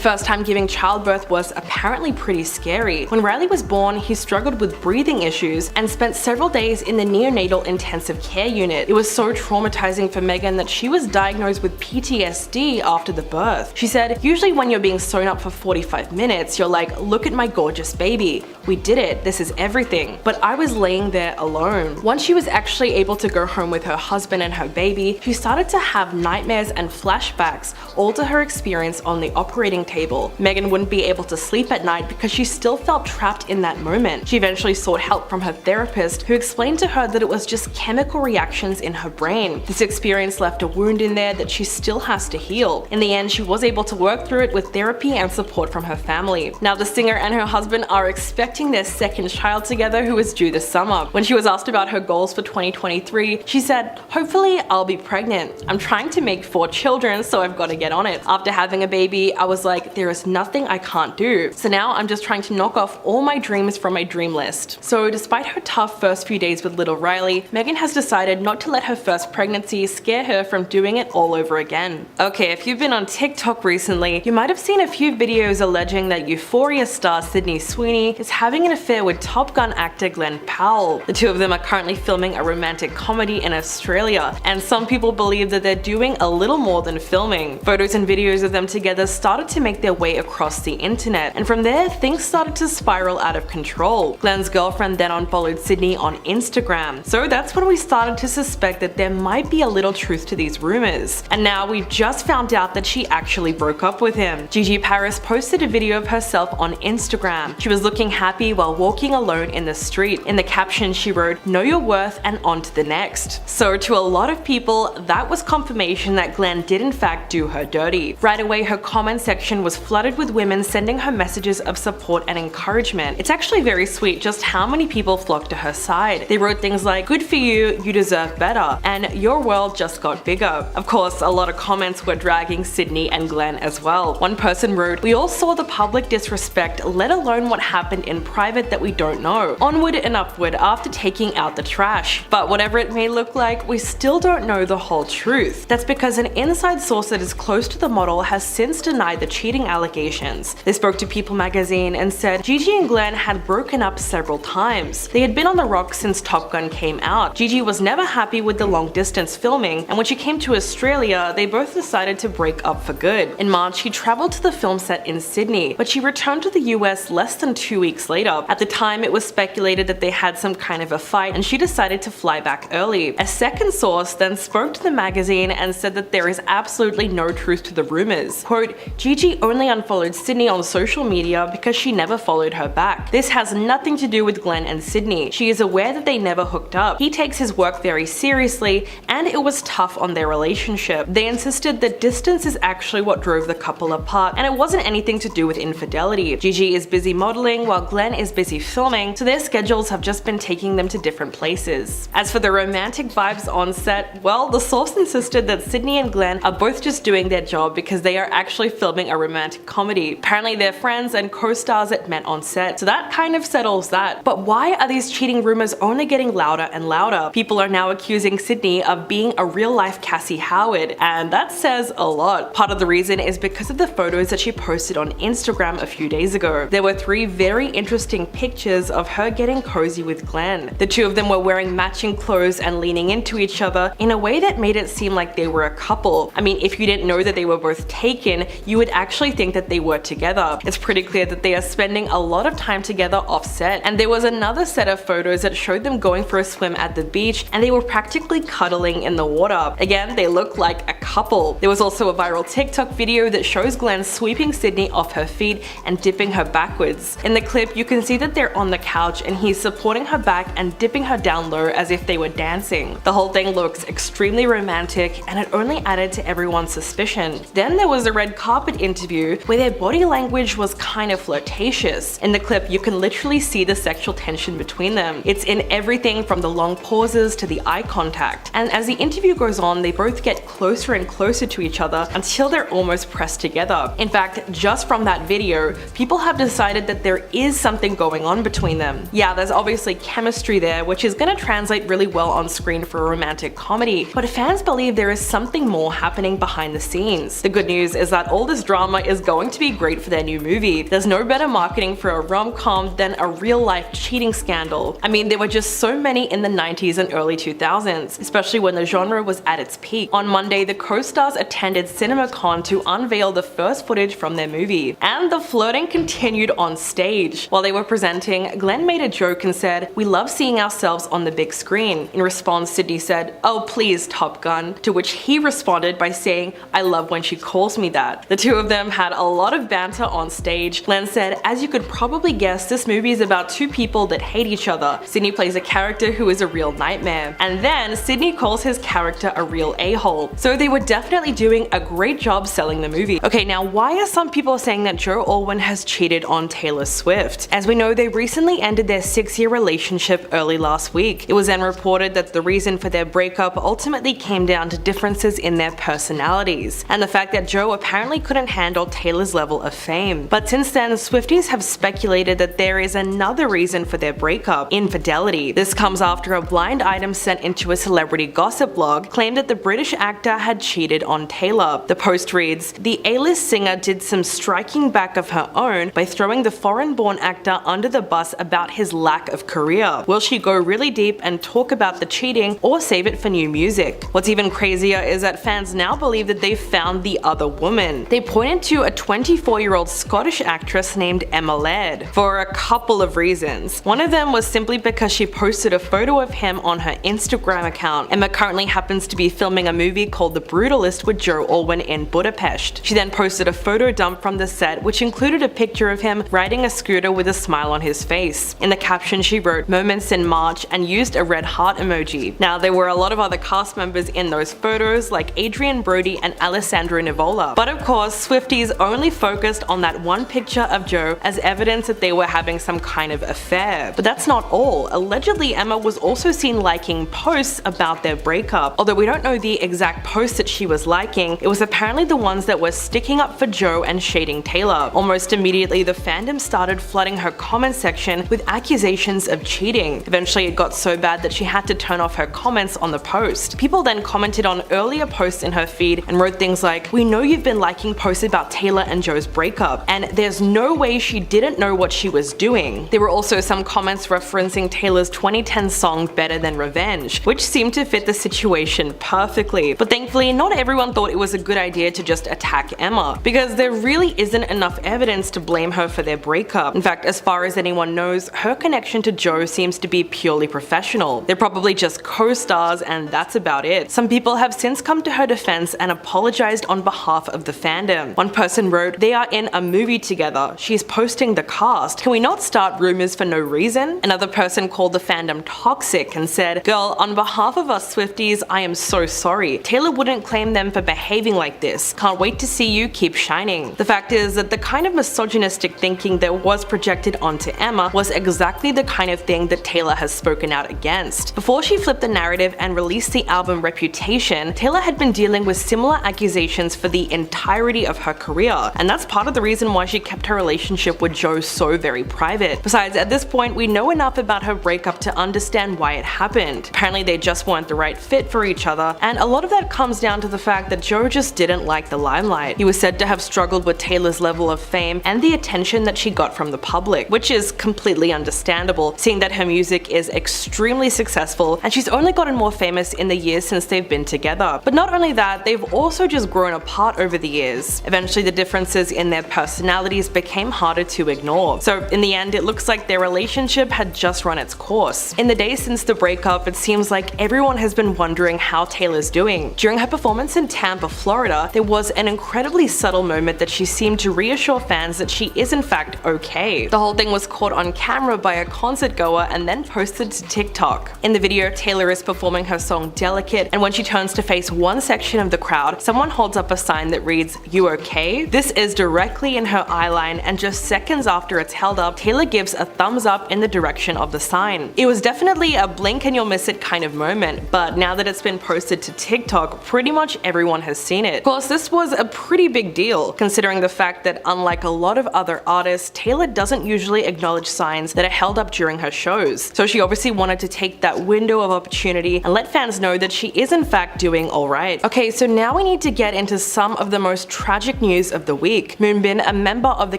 first time giving childbirth was apparently pretty scary. When Riley was born, he struggled with breathing issues and spent several days in the neonatal intensive care unit. It was so traumatizing for Meghan that she was diagnosed with PTSD after the birth. She said, "Usually when you're being sewn up for 45 minutes, you're like, look at my gorgeous baby. We did it. This is everything." But I was laying there alone. Once she was actually able to go home with her husband and her baby, she started to have nightmares and flashbacks, all to her experience on the operating table. Meghan wouldn't be able to sleep at night because she still felt trapped in that moment. She eventually sought help from her therapist, who explained to her that it was just chemical reactions in her brain. This experience left a wound in there that she still has to heal. In the end, she was able to work through it with therapy and support from her family. Now, the singer and her husband are expecting their second child together, who is due this summer. When she was asked about her goals for 2023, she said, "Hopefully I'll be pregnant. I'm trying to make 4 children, so I've got to finally get on it. After having a baby, I was like, there is nothing I can't do. So now I'm just trying to knock off all my dreams from my dream list. So despite her tough first few days with little Riley, Meghan has decided not to let her first pregnancy scare her from doing it all over again. Okay, if you've been on TikTok recently, you might have seen a few videos alleging that Euphoria star Sydney Sweeney is having an affair with Top Gun actor Glen Powell. The two of them are currently filming a romantic comedy in Australia, and some people believe that they're doing a little more than filming. Photos and videos of them together started to make their way across the internet, and from there, things started to spiral out of control. Glen's girlfriend then unfollowed Sydney on Instagram, so that's when we started to suspect that there might be a little truth to these rumors. And now we just found out that she actually broke up with him. Gigi Paris posted a video of herself on Instagram. She was looking happy while walking alone in the street. In the caption, she wrote, "Know your worth and on to the next." So to a lot of people, that was confirmation that Glen did in fact do her dirty. Right away, her comment section was flooded with women sending her messages of support and encouragement. It's actually very sweet just how many people flocked to her side. They wrote things like, "Good for you, you deserve better," and "Your world just got bigger." Of course, a lot of comments were dragging Sydney and Glen as well. One person wrote, "We all saw the public disrespect, let alone what happened in private that we don't know. Onward and upward after taking out the trash." But whatever it may look like, we still don't know the whole truth. That's because an inside source that is close to the model has since denied the cheating allegations. They spoke to People magazine and said Gigi and Glen had broken up several times. They had been on the rocks since Top Gun came out. Gigi was never happy with the long distance filming, and when she came to Australia, they both decided to break up for good. In March, she traveled to the film set in Sydney, but she returned to the US less than 2 weeks later. At the time, it was speculated that they had some kind of a fight, and she decided to fly back early. A second source then spoke to the magazine and said that there is absolutely no truth to the rumors. Quote, "Gigi only unfollowed Sydney on social media because she never followed her back. This has nothing to do with Glen and Sydney. She is aware that they never hooked up. He takes his work very seriously, and it was tough on their relationship. They insisted that distance is actually what drove the couple apart, and it wasn't anything to do with infidelity. Gigi is busy modeling while Glen is busy filming, so their schedules have just been taking them to different places." As for the romantic vibes on set, well, the source insisted that Sydney and Glen are both just doing their job because they are actually filming a romantic comedy. Apparently they're friends and co-stars that met on set, so that kind of settles that. But why are these cheating rumors only getting louder and louder? People are now accusing Sydney of being a real-life Cassie Howard, and that says a lot. Part of the reason is because of the photos that she posted on Instagram a few days ago. There were 3 very interesting pictures of her getting cozy with Glen. The two of them were wearing matching clothes and leaning into each other in a way that made it seem like they were a couple. I mean, if you didn't know that they were both taken, you would actually think that they were together. It's pretty clear that they are spending a lot of time together off set. And there was another set of photos that showed them going for a swim at the beach, and they were practically cuddling in the water. Again, they look like a couple. There was also a viral TikTok video that shows Glen sweeping Sydney off her feet and dipping her backwards. In the clip, you can see that they're on the couch and he's supporting her back and dipping her down low as if they were dancing. The whole thing looks extremely romantic, and it only added to everyone's suspicion. Then there was a red carpet interview where their body language was kind of flirtatious. In the clip, you can literally see the sexual tension between them. It's in everything from the long pauses to the eye contact. And as the interview goes on, they both get closer and closer to each other until they're almost pressed together. In fact, just from that video, people have decided that there is something going on between them. Yeah, there's obviously chemistry there, which is gonna translate really well on screen for a romantic comedy, but fans believe there is something more happening behind the scenes. The good news is that all this drama is going to be great for their new movie. There's no better marketing for a rom-com than a real-life cheating scandal. I mean, there were just so many in the 90s and early 2000s, especially when the genre was at its peak. On Monday, the co-stars attended CinemaCon to unveil the first footage from their movie, and the flirting continued on stage. While they were presenting, Glen made a joke and said, "We love seeing ourselves on the big screen." In response, Sydney said, "Oh please, Top Gun," to which he responded by saying, "I love when she calls me that." The two of them had a lot of banter on stage. Glen said, "As you could probably guess, this movie is about two people that hate each other. Sydney plays a character who is a real nightmare." And then Sydney calls his character a real a-hole. So they were definitely doing a great job selling the movie. Okay, now why are some people saying that Joe Alwyn has cheated on Taylor Swift? As we know, they recently ended their 6-year relationship early last week. It was then reported that the reason for their breakup ultimately came down to differences in their personalities. infidelities, and the fact that Joe apparently couldn't handle Taylor's level of fame. But since then, Swifties have speculated that there is another reason for their breakup: infidelity. This comes after a blind item sent into a celebrity gossip blog claimed that the British actor had cheated on Taylor. The post reads, "The A-list singer did some striking back of her own by throwing the foreign-born actor under the bus about his lack of career. Will she go really deep and talk about the cheating, or save it for new music?" What's even crazier is that fans now believe that they've found the other woman. They pointed to a 24-year-old Scottish actress named Emma Laird for a couple of reasons. One of them was simply because she posted a photo of him on her Instagram account. Emma currently happens to be filming a movie called The Brutalist with Joe Alwyn in Budapest. She then posted a photo dump from the set which included a picture of him riding a scooter with a smile on his face. In the caption she wrote "Moments in March" and used a red heart emoji. Now there were a lot of other cast members in those photos like Adrian Brody and Alessandro Nivola, but of course Swifties only focused on that one picture of Joe as evidence that they were having some kind of affair. But that's not all. Allegedly Emma was also seen liking posts about their breakup. Although we don't know the exact posts that she was liking, it was apparently the ones that were sticking up for Joe and shading Taylor. Almost immediately the fandom started flooding her comment section with accusations of cheating. Eventually it got so bad that she had to turn off her comments on the post. People then commented on earlier posts in her feed and wrote things like, "We know you've been liking posts about Taylor and Joe's breakup, and there's no way she didn't know what she was doing." There were also some comments referencing Taylor's 2010 song Better Than Revenge, which seemed to fit the situation perfectly. But thankfully not everyone thought it was a good idea to just attack Emma, because there really isn't enough evidence to blame her for their breakup. In fact, as far as anyone knows, her connection to Joe seems to be purely professional. They're probably just co-stars and that's about it. Some people have since come to her defense and apologized on behalf of the fandom. One person wrote, "They are in a movie together. She's posting the cast. Can we not start rumors for no reason?" Another person called the fandom toxic and said, "Girl, on behalf of us Swifties, I am so sorry. Taylor wouldn't claim them for behaving like this. Can't wait to see you keep shining." The fact is that the kind of misogynistic thinking that was projected onto Emma was exactly the kind of thing that Taylor has spoken out against. Before she flipped the narrative and released the album Reputation, Taylor had been dealing with similar accusations for the entirety of her career, and that's part of the reason why she kept her relationship with Joe so very private. Besides, at this point we know enough about her breakup to understand why it happened. Apparently they just weren't the right fit for each other, and a lot of that comes down to the fact that Joe just didn't like the limelight. He was said to have struggled with Taylor's level of fame and the attention that she got from the public, which is completely understandable, seeing that her music is extremely successful and she's only gotten more famous in the years since they've been together. But not only that, they've also just grown apart over the years. Eventually the differences in their personalities became harder to ignore. So in the end, it looks like their relationship had just run its course. In the days since the breakup, it seems like everyone has been wondering how Taylor's doing. During her performance in Tampa, Florida, there was an incredibly subtle moment that she seemed to reassure fans that she is in fact okay. The whole thing was caught on camera by a concert goer and then posted to TikTok. In the video, Taylor is performing her song Delicate, and when she turns to face one section of the crowd, someone holds up a sign that reads, "You okay?" This is directly in her eyeline, and just seconds after it's held up, Taylor gives a thumbs up in the direction of the sign. It was definitely a blink and you'll miss it kind of moment, but now that it's been posted to TikTok, pretty much everyone has seen it. Of course, this was a pretty big deal, considering the fact that unlike a lot of other artists, Taylor doesn't usually acknowledge signs that are held up during her shows. So she obviously wanted to take that window of opportunity and let fans know that she is in fact doing alright. Okay, so now we need to get into some of the most tragic news of the week. Moonbin, a member of the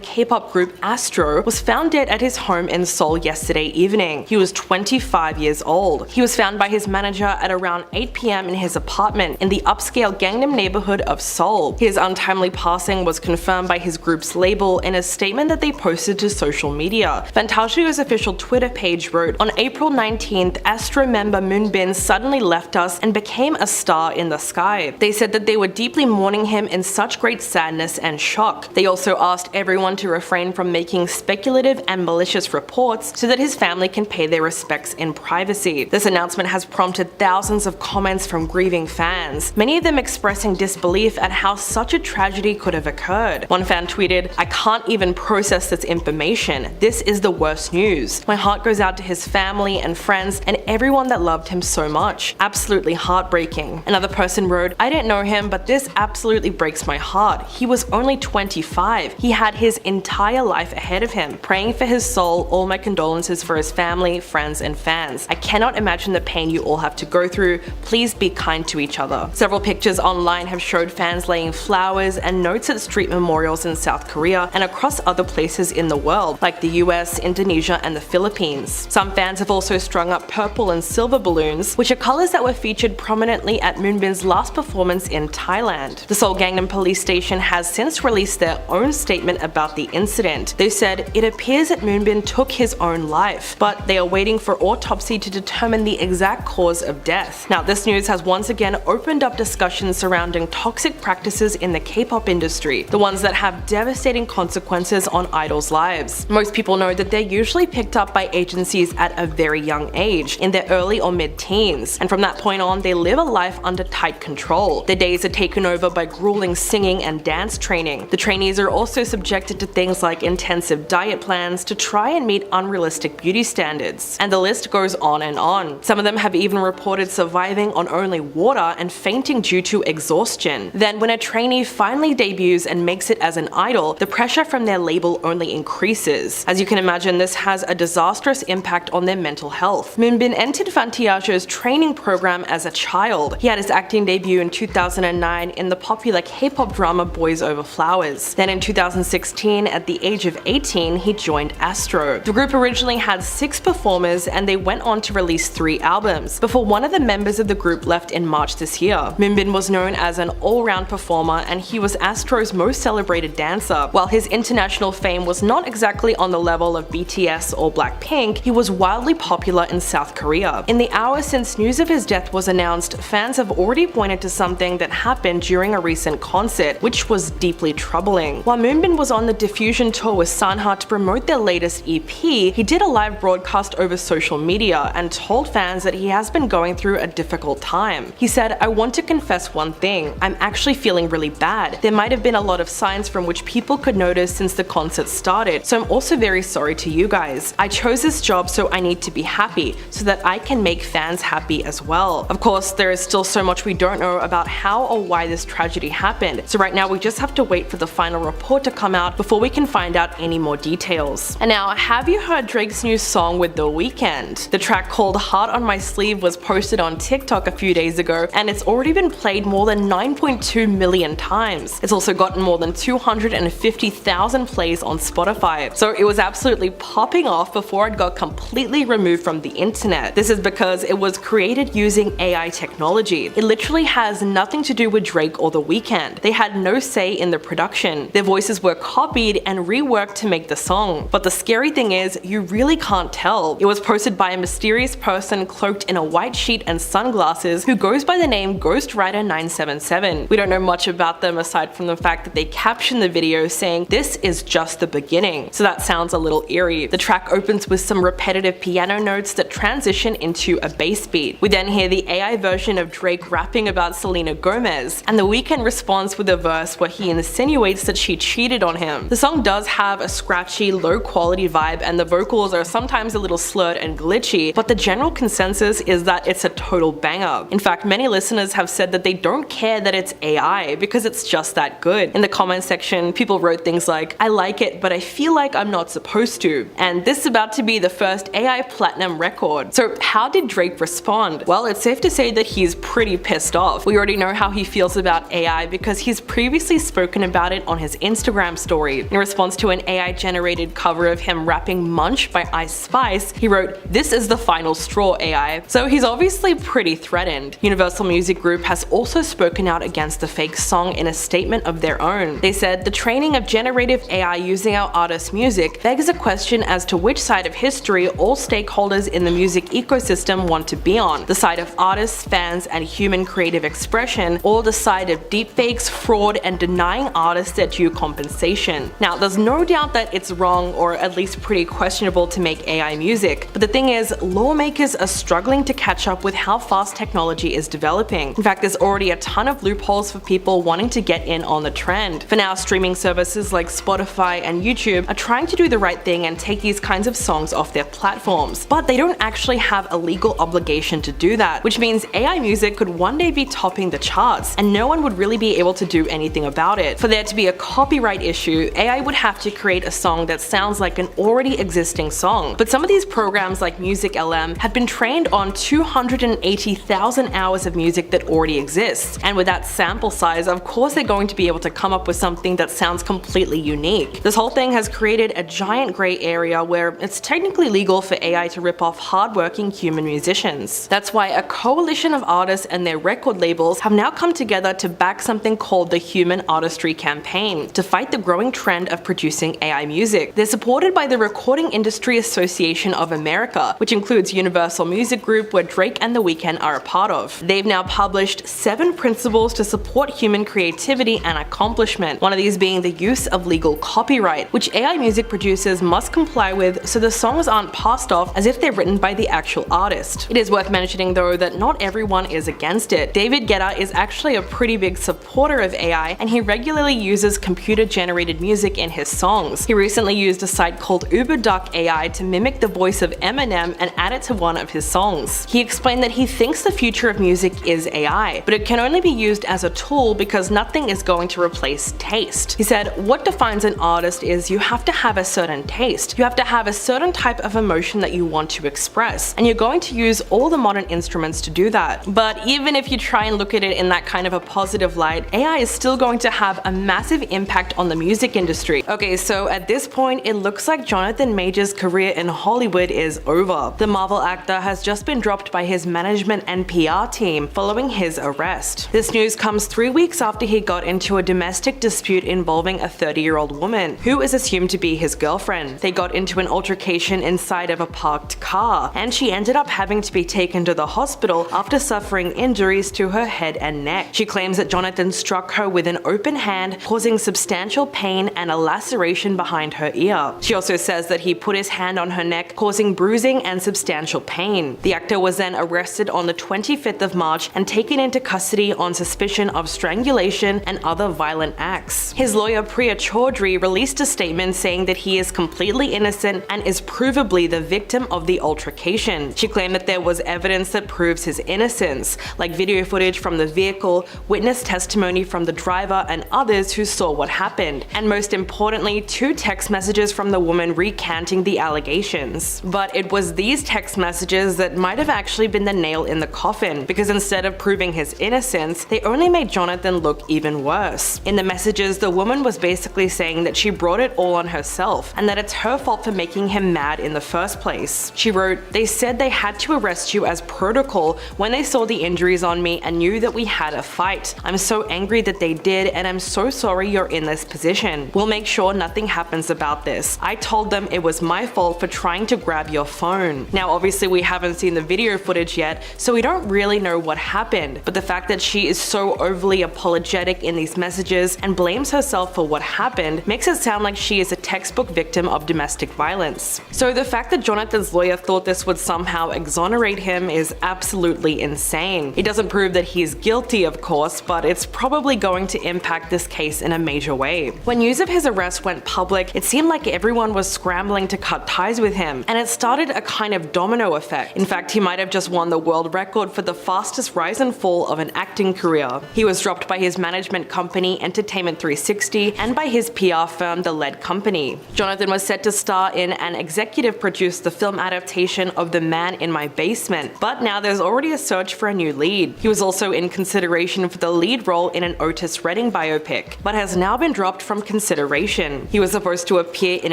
K-pop group Astro, was found dead at his home in Seoul yesterday evening. He was 25 years old. He was found by his manager at around 8 p.m. in his apartment in the upscale Gangnam neighborhood of Seoul. His untimely passing was confirmed by his group's label in a statement that they posted to social media. Fantasio's official Twitter page wrote, "On April 19th, Astro member Moonbin suddenly left us and became a star in the sky." They said that they were deeply mourning him in such great sadness and shock. They also asked everyone to refrain from making speculative and malicious reports so that his family can pay their respects in privacy. This announcement has prompted thousands of comments from grieving fans, many of them expressing disbelief at how such a tragedy could have occurred. One fan tweeted, "I can't even process this information. This is the worst news. My heart goes out to his family and friends and everyone that loved him so much. Absolutely heartbreaking." Another person wrote, "I didn't know him, but but this absolutely breaks my heart. He was only 25. He had his entire life ahead of him. Praying for his soul, all my condolences for his family, friends, and fans. I cannot imagine the pain you all have to go through. Please be kind to each other. Several pictures online have showed fans laying flowers and notes at street memorials in South Korea and across other places in the world, like the US, Indonesia, and the Philippines. Some fans have also strung up purple and silver balloons, which are colors that were featured prominently at Moonbin's last performance in Thailand. The Seoul Gangnam Police Station has since released their own statement about the incident. They said, "It appears that Moonbin took his own life, but they are waiting for autopsy to determine the exact cause of death." Now, this news has once again opened up discussions surrounding toxic practices in the K-pop industry, the ones that have devastating consequences on idols' lives. Most people know that they're usually picked up by agencies at a very young age, in their early or mid-teens, and from that point on, they live a life under tight control. Their days are taken over by grueling singing and dance training. The trainees are also subjected to things like intensive diet plans to try and meet unrealistic beauty standards. And the list goes on and on. Some of them have even reported surviving on only water and fainting due to exhaustion. Then when a trainee finally debuts and makes it as an idol, the pressure from their label only increases. As you can imagine, this has a disastrous impact on their mental health. Moonbin entered Fantiage's training program as a child. He had his acting debut in 2009 in the popular K-pop drama Boys Over Flowers. Then in 2016, at the age of 18, he joined Astro. The group originally had 6 performers and they went on to release 3 albums, before one of the members of the group left in March this year. Moonbin was known as an all-round performer and he was Astro's most celebrated dancer. While his international fame was not exactly on the level of BTS or Blackpink, he was wildly popular in South Korea. In the hour since news of his death was announced, fans have already pointed to something that happened during a recent concert, which was deeply troubling. While Moonbin was on the Diffusion tour with Sanha to promote their latest EP, he did a live broadcast over social media and told fans that he has been going through a difficult time. He said, "I want to confess one thing. I'm actually feeling really bad. There might have been a lot of signs from which people could notice since the concert started, so I'm also very sorry to you guys. I chose this job so I need to be happy, so that I can make fans happy as well." Of course, there is still so much we don't know about how or why this tragedy happened, so right now we just have to wait for the final report to come out before we can find out any more details. And now, have you heard Drake's new song with The Weeknd? The track called Heart on My Sleeve was posted on TikTok a few days ago, and it's already been played more than 9.2 million times. It's also gotten more than 250,000 plays on Spotify, so it was absolutely popping off before it got completely removed from the internet. This is because it was created using AI technology. It literally has nothing to do with Drake or The Weeknd. They had no say in the production. Their voices were copied and reworked to make the song. But the scary thing is, you really can't tell. It was posted by a mysterious person cloaked in a white sheet and sunglasses who goes by the name Ghostwriter977. We don't know much about them aside from the fact that they captioned the video saying, "This is just the beginning." So that sounds a little eerie. The track opens with some repetitive piano notes that transition into a bass beat. We then hear the AI version of Drake rapping about Selena Gomez, and The Weeknd responds with a verse where he insinuates that she cheated on him. The song does have a scratchy, low-quality vibe, and the vocals are sometimes a little slurred and glitchy, but the general consensus is that it's a total banger. In fact, many listeners have said that they don't care that it's AI because it's just that good. In the comment section, people wrote things like, "I like it, but I feel like I'm not supposed to," and this is about to be the first AI platinum record. So how did Drake respond? Well, it's safe to say that he's pretty pissed off. We already know how he feels about AI because he's previously spoken about it on his Instagram story. In response to an AI-generated cover of him rapping Munch by Ice Spice, he wrote, "This is the final straw, AI." So he's obviously pretty threatened. Universal Music Group has also spoken out against the fake song in a statement of their own. They said, "The training of generative AI using our artists' music begs a question as to which side of history all stakeholders in the music ecosystem want to be on, the side of artists, fans, and human creative expression, or the side of deepfakes, fraud, and denying artists their due compensation." Now, there's no doubt that it's wrong, or at least pretty questionable, to make AI music, but the thing is, lawmakers are struggling to catch up with how fast technology is developing. In fact, there's already a ton of loopholes for people wanting to get in on the trend. For now, streaming services like Spotify and YouTube are trying to do the right thing and take these kinds of songs off their platforms, but they don't actually have a legal obligation to do that, which means AI music could one day be topping the charts, us, and no one would really be able to do anything about it. For there to be a copyright issue, AI would have to create a song that sounds like an already existing song. But some of these programs like Music LM have been trained on 280,000 hours of music that already exists, and with that sample size, of course they're going to be able to come up with something that sounds completely unique. This whole thing has created a giant gray area where it's technically legal for AI to rip off hardworking human musicians. That's why a coalition of artists and their record labels have now come together to back something called the Human Artistry Campaign to fight the growing trend of producing AI music. They're supported by the Recording Industry Association of America, which includes Universal Music Group, where Drake and The Weeknd are a part of. They've now published 7 principles to support human creativity and accomplishment, one of these being the use of legal copyright, which AI music producers must comply with so the songs aren't passed off as if they're written by the actual artist. It is worth mentioning though that not everyone is against it. David Guetta is actually a pretty big supporter of AI, and he regularly uses computer-generated music in his songs. He recently used a site called UberDuck AI to mimic the voice of Eminem and add it to one of his songs. He explained that he thinks the future of music is AI, but it can only be used as a tool because nothing is going to replace taste. He said, "What defines an artist is you have to have a certain taste. You have to have a certain type of emotion that you want to express, and you're going to use all the modern instruments to do that. But even if you try and look at it in that kind of a positive light, AI is still going to have a massive impact on the music industry." Okay, so at this point, it looks like Jonathan Majors' career in Hollywood is over. The Marvel actor has just been dropped by his management and PR team following his arrest. This news comes 3 weeks after he got into a domestic dispute involving a 30-year-old woman, who is assumed to be his girlfriend. They got into an altercation inside of a parked car, and she ended up having to be taken to the hospital after suffering injuries to her head and neck. She claims that Jonathan struck her with an open hand, causing substantial pain and a laceration behind her ear. She also says that he put his hand on her neck, causing bruising and substantial pain. The actor was then arrested on the 25th of March and taken into custody on suspicion of strangulation and other violent acts. His lawyer Priya Chaudhry released a statement saying that he is completely innocent and is provably the victim of the altercation. She claimed that there was evidence that proves his innocence, like video footage from the vehicle, witness testimony from the driver and others who saw what happened, and most importantly, 2 text messages from the woman recanting the allegations. But it was these text messages that might have actually been the nail in the coffin, because instead of proving his innocence, they only made Jonathan look even worse. In the messages, the woman was basically saying that she brought it all on herself, and that it's her fault for making him mad in the first place. She wrote, "They said they had to arrest you as protocol when they saw the injuries on me and knew that we had a fight. I'm so angry that they did, and I'm so sorry you're in this position. We'll make sure nothing happens about this. I told them it was my fault for trying to grab your phone." Now obviously we haven't seen the video footage yet, so we don't really know what happened, but the fact that she is so overly apologetic in these messages and blames herself for what happened makes it sound like she is a textbook victim of domestic violence. So the fact that Jonathan's lawyer thought this would somehow exonerate him is absolutely insane. It doesn't prove that he's guilty, of course, but it's probably going to impact this case in a major way. When news of his arrest went public, it seemed like everyone was scrambling to cut ties with him, and it started a kind of domino effect. In fact, he might have just won the world record for the fastest rise and fall of an acting career. He was dropped by his management company Entertainment 360 and by his PR firm The Lead Company. Jonathan was set to star in and executive produce the film adaptation of The Man in My Basement, but now there's already a search for a new lead. He was also in consideration for the lead role in an Otis Redding biopic, but has now been dropped from consideration. He was supposed to appear in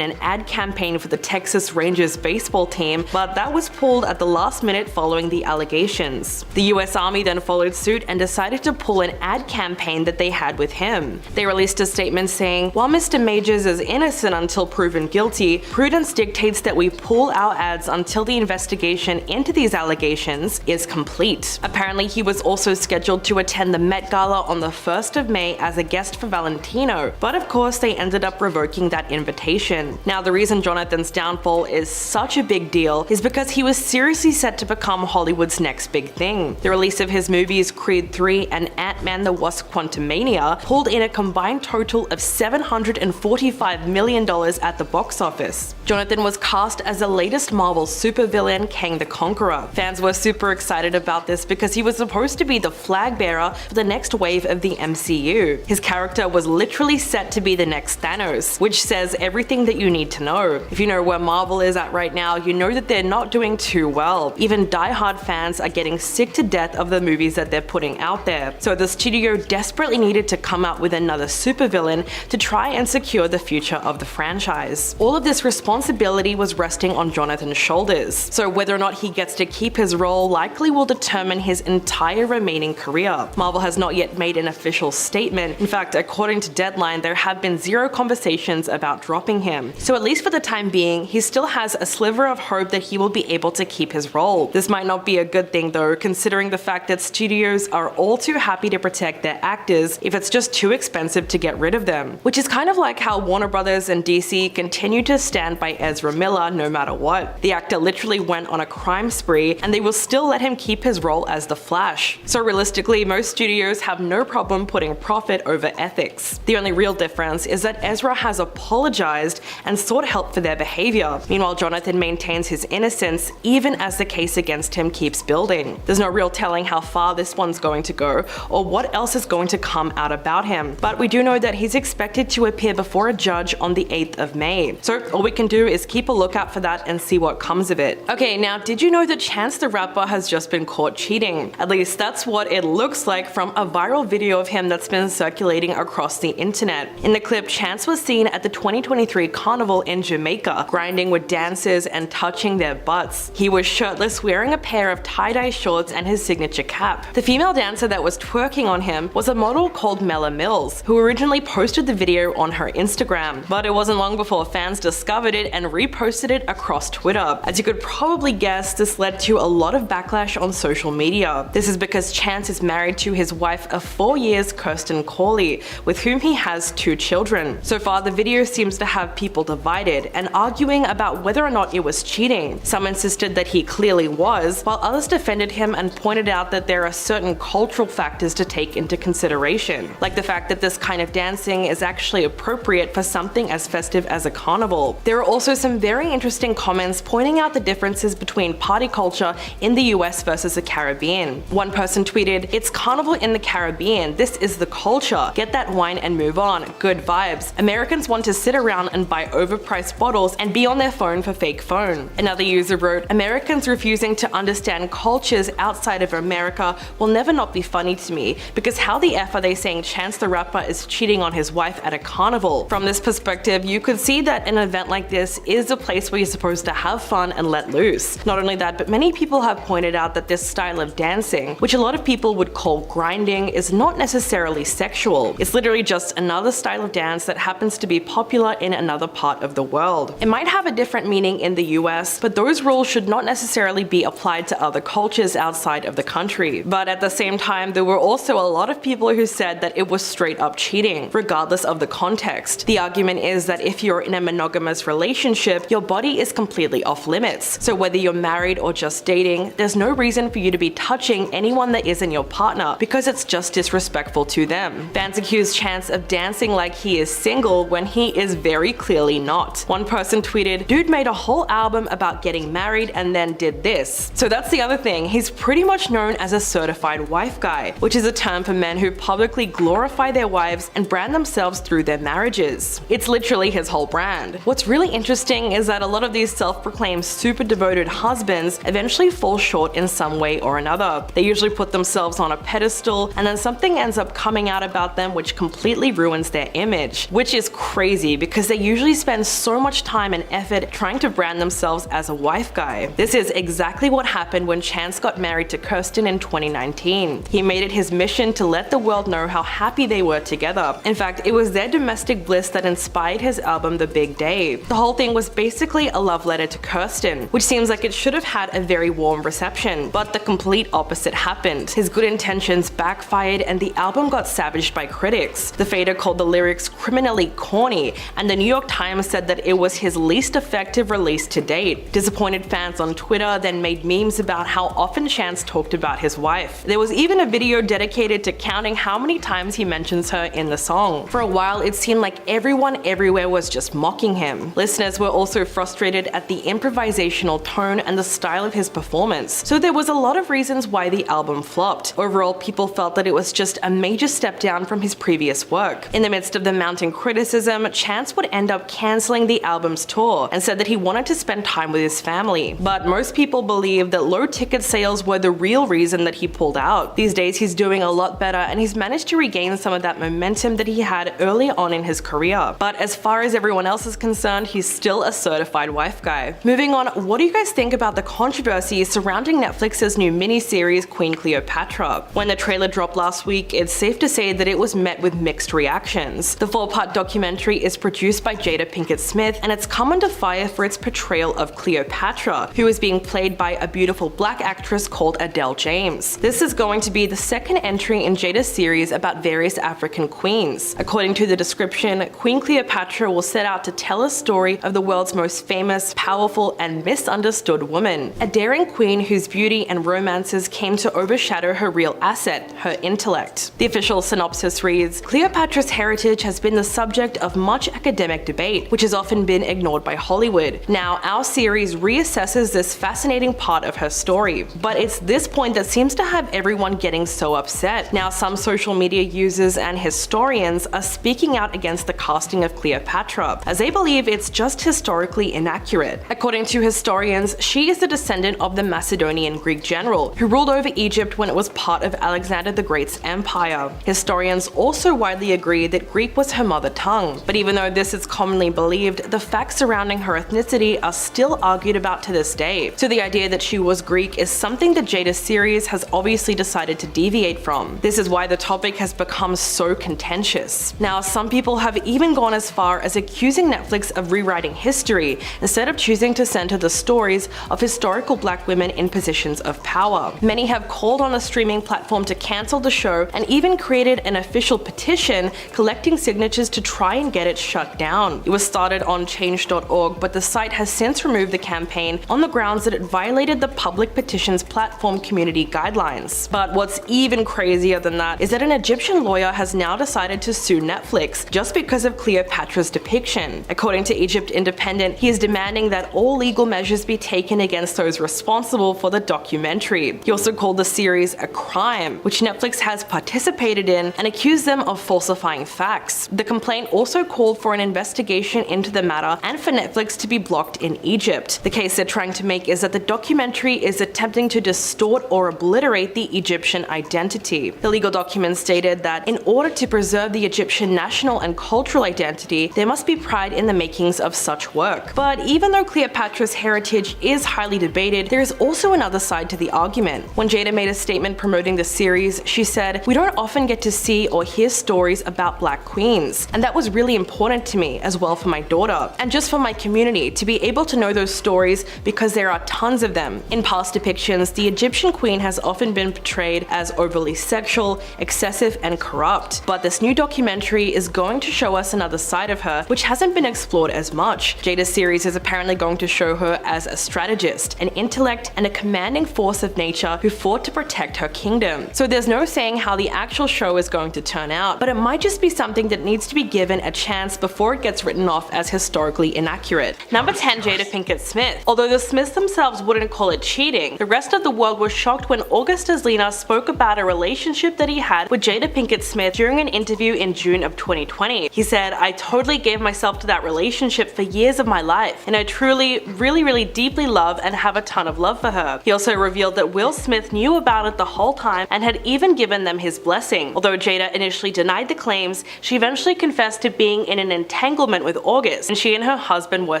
an ad campaign for the Texas Rangers baseball team, but that was pulled at the last minute following the allegations. The US Army then followed suit and decided to pull an ad campaign that they had with him. They released a statement saying, "While Mr. Majors is innocent until proven guilty, prudence dictates that we pull our ads until the investigation into these allegations is complete." Apparently, he was also scheduled to attend the Met Gala on the 1st of May as a guest for Valentino, but of course they ended up revoking that invitation. Now, the reason Jonathan's downfall is such a big deal is because he was seriously set to become Hollywood's next big thing. The release of his movies Creed 3 and Ant-Man the Wasp: Quantumania pulled in a combined total of $745 million at the box office. Jonathan was cast as the latest Marvel supervillain, Kang the Conqueror. Fans were super excited about this because he was supposed to be the flag bearer torchbearer for the next wave of the MCU. His character was literally set to be the next Thanos, which says everything that you need to know. If you know where Marvel is at right now, you know that they're not doing too well. Even die-hard fans are getting sick to death of the movies that they're putting out there. So the studio desperately needed to come up with another supervillain to try and secure the future of the franchise. All of this responsibility was resting on Jonathan's shoulders. So whether or not he gets to keep his role likely will determine his entire remaining career. Marvel has not yet made an official statement. In fact, according to Deadline, there have been zero conversations about dropping him. So at least for the time being, he still has a sliver of hope that he will be able to keep his role. This might not be a good thing though, considering the fact that studios are all too happy to protect their actors if it's just too expensive to get rid of them. Which is kind of like how Warner Brothers and DC continue to stand by Ezra Miller no matter what. The actor literally went on a crime spree and they will still let him keep his role as the Flash. So realistically, most studios have no problem putting profit over ethics. The only real difference is that Ezra has apologized and sought help for their behavior. Meanwhile, Jonathan maintains his innocence even as the case against him keeps building. There's no real telling how far this one's going to go or what else is going to come out about him. But we do know that he's expected to appear before a judge on the 8th of May. So all we can do is keep a lookout for that and see what comes of it. Okay, now did you know that Chance the Rapper has just been caught cheating? At least that's what it looks like from a viral video of him that's been circulating across the internet. In the clip, Chance was seen at the 2023 carnival in Jamaica, grinding with dancers and touching their butts. He was shirtless, wearing a pair of tie-dye shorts and his signature cap. The female dancer that was twerking on him was a model called Mella Mills, who originally posted the video on her Instagram. But it wasn't long before fans discovered it and reposted it across Twitter. As you could probably guess, this led to a lot of backlash on social media. This is because Chance is married to his wife of 4 years, Kristen Stewart, with whom he has 2 children. So far, the video seems to have people divided and arguing about whether or not it was cheating. Some insisted that he clearly was, while others defended him and pointed out that there are certain cultural factors to take into consideration, like the fact that this kind of dancing is actually appropriate for something as festive as a carnival. There are also some very interesting comments pointing out the differences between party culture in the US versus the Caribbean. One person tweeted, "It's carnival in the Caribbean, this is the culture, get that wine and move on, good vibes. Americans want to sit around and buy overpriced bottles and be on their phone for fake phone." Another user wrote, "Americans refusing to understand cultures outside of America will never not be funny to me, because how the F are they saying Chance the Rapper is cheating on his wife at a carnival?" From this perspective, you could see that an event like this is a place where you're supposed to have fun and let loose. Not only that, but many people have pointed out that this style of dancing, which a lot of people would call grinding, is not necessarily sexual. It's literally just another style of dance that happens to be popular in another part of the world. It might have a different meaning in the US, but those rules should not necessarily be applied to other cultures outside of the country. But at the same time, there were also a lot of people who said that it was straight up cheating, regardless of the context. The argument is that if you're in a monogamous relationship, your body is completely off limits. So whether you're married or just dating, there's no reason for you to be touching anyone that isn't your partner, because it's just disrespectful to them. Fans accuse Chance of dancing like he is single when he is very clearly not. One person tweeted, "Dude made a whole album about getting married and then did this." So that's the other thing, he's pretty much known as a certified wife guy, which is a term for men who publicly glorify their wives and brand themselves through their marriages. It's literally his whole brand. What's really interesting is that a lot of these self-proclaimed super devoted husbands eventually fall short in some way or another. They usually put themselves on a pedestal and then something ends up coming out about them which completely ruins their image, which is crazy because they usually spend so much time and effort trying to brand themselves as a wife guy. This is exactly what happened when Chance got married to Kirsten in 2019. He made it his mission to let the world know how happy they were together. In fact, it was their domestic bliss that inspired his album The Big Day. The whole thing was basically a love letter to Kirsten, which seems like it should have had a very warm reception, but the complete opposite happened. His good intentions backfired and the album got savaged by critics. The Fader called the lyrics criminally corny, and the New York Times said that it was his least effective release to date. Disappointed fans on Twitter then made memes about how often Chance talked about his wife. There was even a video dedicated to counting how many times he mentions her in the song. For a while, it seemed like everyone everywhere was just mocking him. Listeners were also frustrated at the improvisational tone and the style of his performance, so there was a lot of reasons why the album flopped. Overall, Overall, people felt that it was just a major step down from his previous work. In the midst of the mounting criticism, Chance would end up cancelling the album's tour and said that he wanted to spend time with his family. But most people believe that low ticket sales were the real reason that he pulled out. These days he's doing a lot better and he's managed to regain some of that momentum that he had early on in his career. But as far as everyone else is concerned, he's still a certified wife guy. Moving on, what do you guys think about the controversy surrounding Netflix's new miniseries Queen Cleopatra? When the trailer dropped last week, it's safe to say that it was met with mixed reactions. The 4-part documentary is produced by Jada Pinkett Smith and it's come under fire for its portrayal of Cleopatra, who is being played by a beautiful black actress called Adele James. This is going to be the second entry in Jada's series about various African queens. According to the description, Queen Cleopatra will set out to tell a story of the world's most famous, powerful, and misunderstood woman. A daring queen whose beauty and romances came to overshadow her real asset, her intellect. The official synopsis reads, Cleopatra's heritage has been the subject of much academic debate, which has often been ignored by Hollywood. Now, our series reassesses this fascinating part of her story. But it's this point that seems to have everyone getting so upset. Now, some social media users and historians are speaking out against the casting of Cleopatra, as they believe it's just historically inaccurate. According to historians, she is the descendant of the Macedonian Greek general who ruled over Egypt when it was part of Alexander the Great's empire. Historians also widely agree that Greek was her mother tongue, but even though this is commonly believed, the facts surrounding her ethnicity are still argued about to this day. So the idea that she was Greek is something that Jada's series has obviously decided to deviate from. This is why the topic has become so contentious. Now, some people have even gone as far as accusing Netflix of rewriting history instead of choosing to center the stories of historical black women in positions of power. Many have called on a streaming platform to cancel the show and even created an official petition collecting signatures to try and get it shut down. It was started on change.org, but the site has since removed the campaign on the grounds that it violated the public petitions platform community guidelines. But what's even crazier than that is that an Egyptian lawyer has now decided to sue Netflix just because of Cleopatra's depiction. According to Egypt Independent, he is demanding that all legal measures be taken against those responsible for the documentary. He also called the series a crime, which Netflix has participated in, and accused them of falsifying facts. The complaint also called for an investigation into the matter and for Netflix to be blocked in Egypt. The case they're trying to make is that the documentary is attempting to distort or obliterate the Egyptian identity. The legal document stated that in order to preserve the Egyptian national and cultural identity, there must be pride in the makings of such work. But even though Cleopatra's heritage is highly debated, there is also another side to the argument. When Jada made a statement promoting the series, she said, "We don't often get to see or hear stories about black queens, and that was really important to me as well for my daughter, and just for my community to be able to know those stories because there are tons of them." In past depictions, the Egyptian queen has often been portrayed as overly sexual, excessive, and corrupt. But this new documentary is going to show us another side of her, which hasn't been explored as much. Jada's series is apparently going to show her as a strategist, an intellect, and a commanding force of nature who fought to protect her kingdom. So there's no saying how the actual show is going to turn out, but it might just be something that needs to be given a chance before it gets written off as historically inaccurate. Number 10, Jada Pinkett Smith. Although the Smiths themselves wouldn't call it cheating, the rest of the world was shocked when August Alsina spoke about a relationship that he had with Jada Pinkett Smith during an interview in June of 2020. He said, "I totally gave myself to that relationship for years of my life, and I truly, really deeply love and have a ton of love for her." He also revealed that Will Smith knew about it the whole time and had even given them his blessing. Although Jada initially denied the claims, she eventually confessed to being in an entanglement with August, and she and her husband were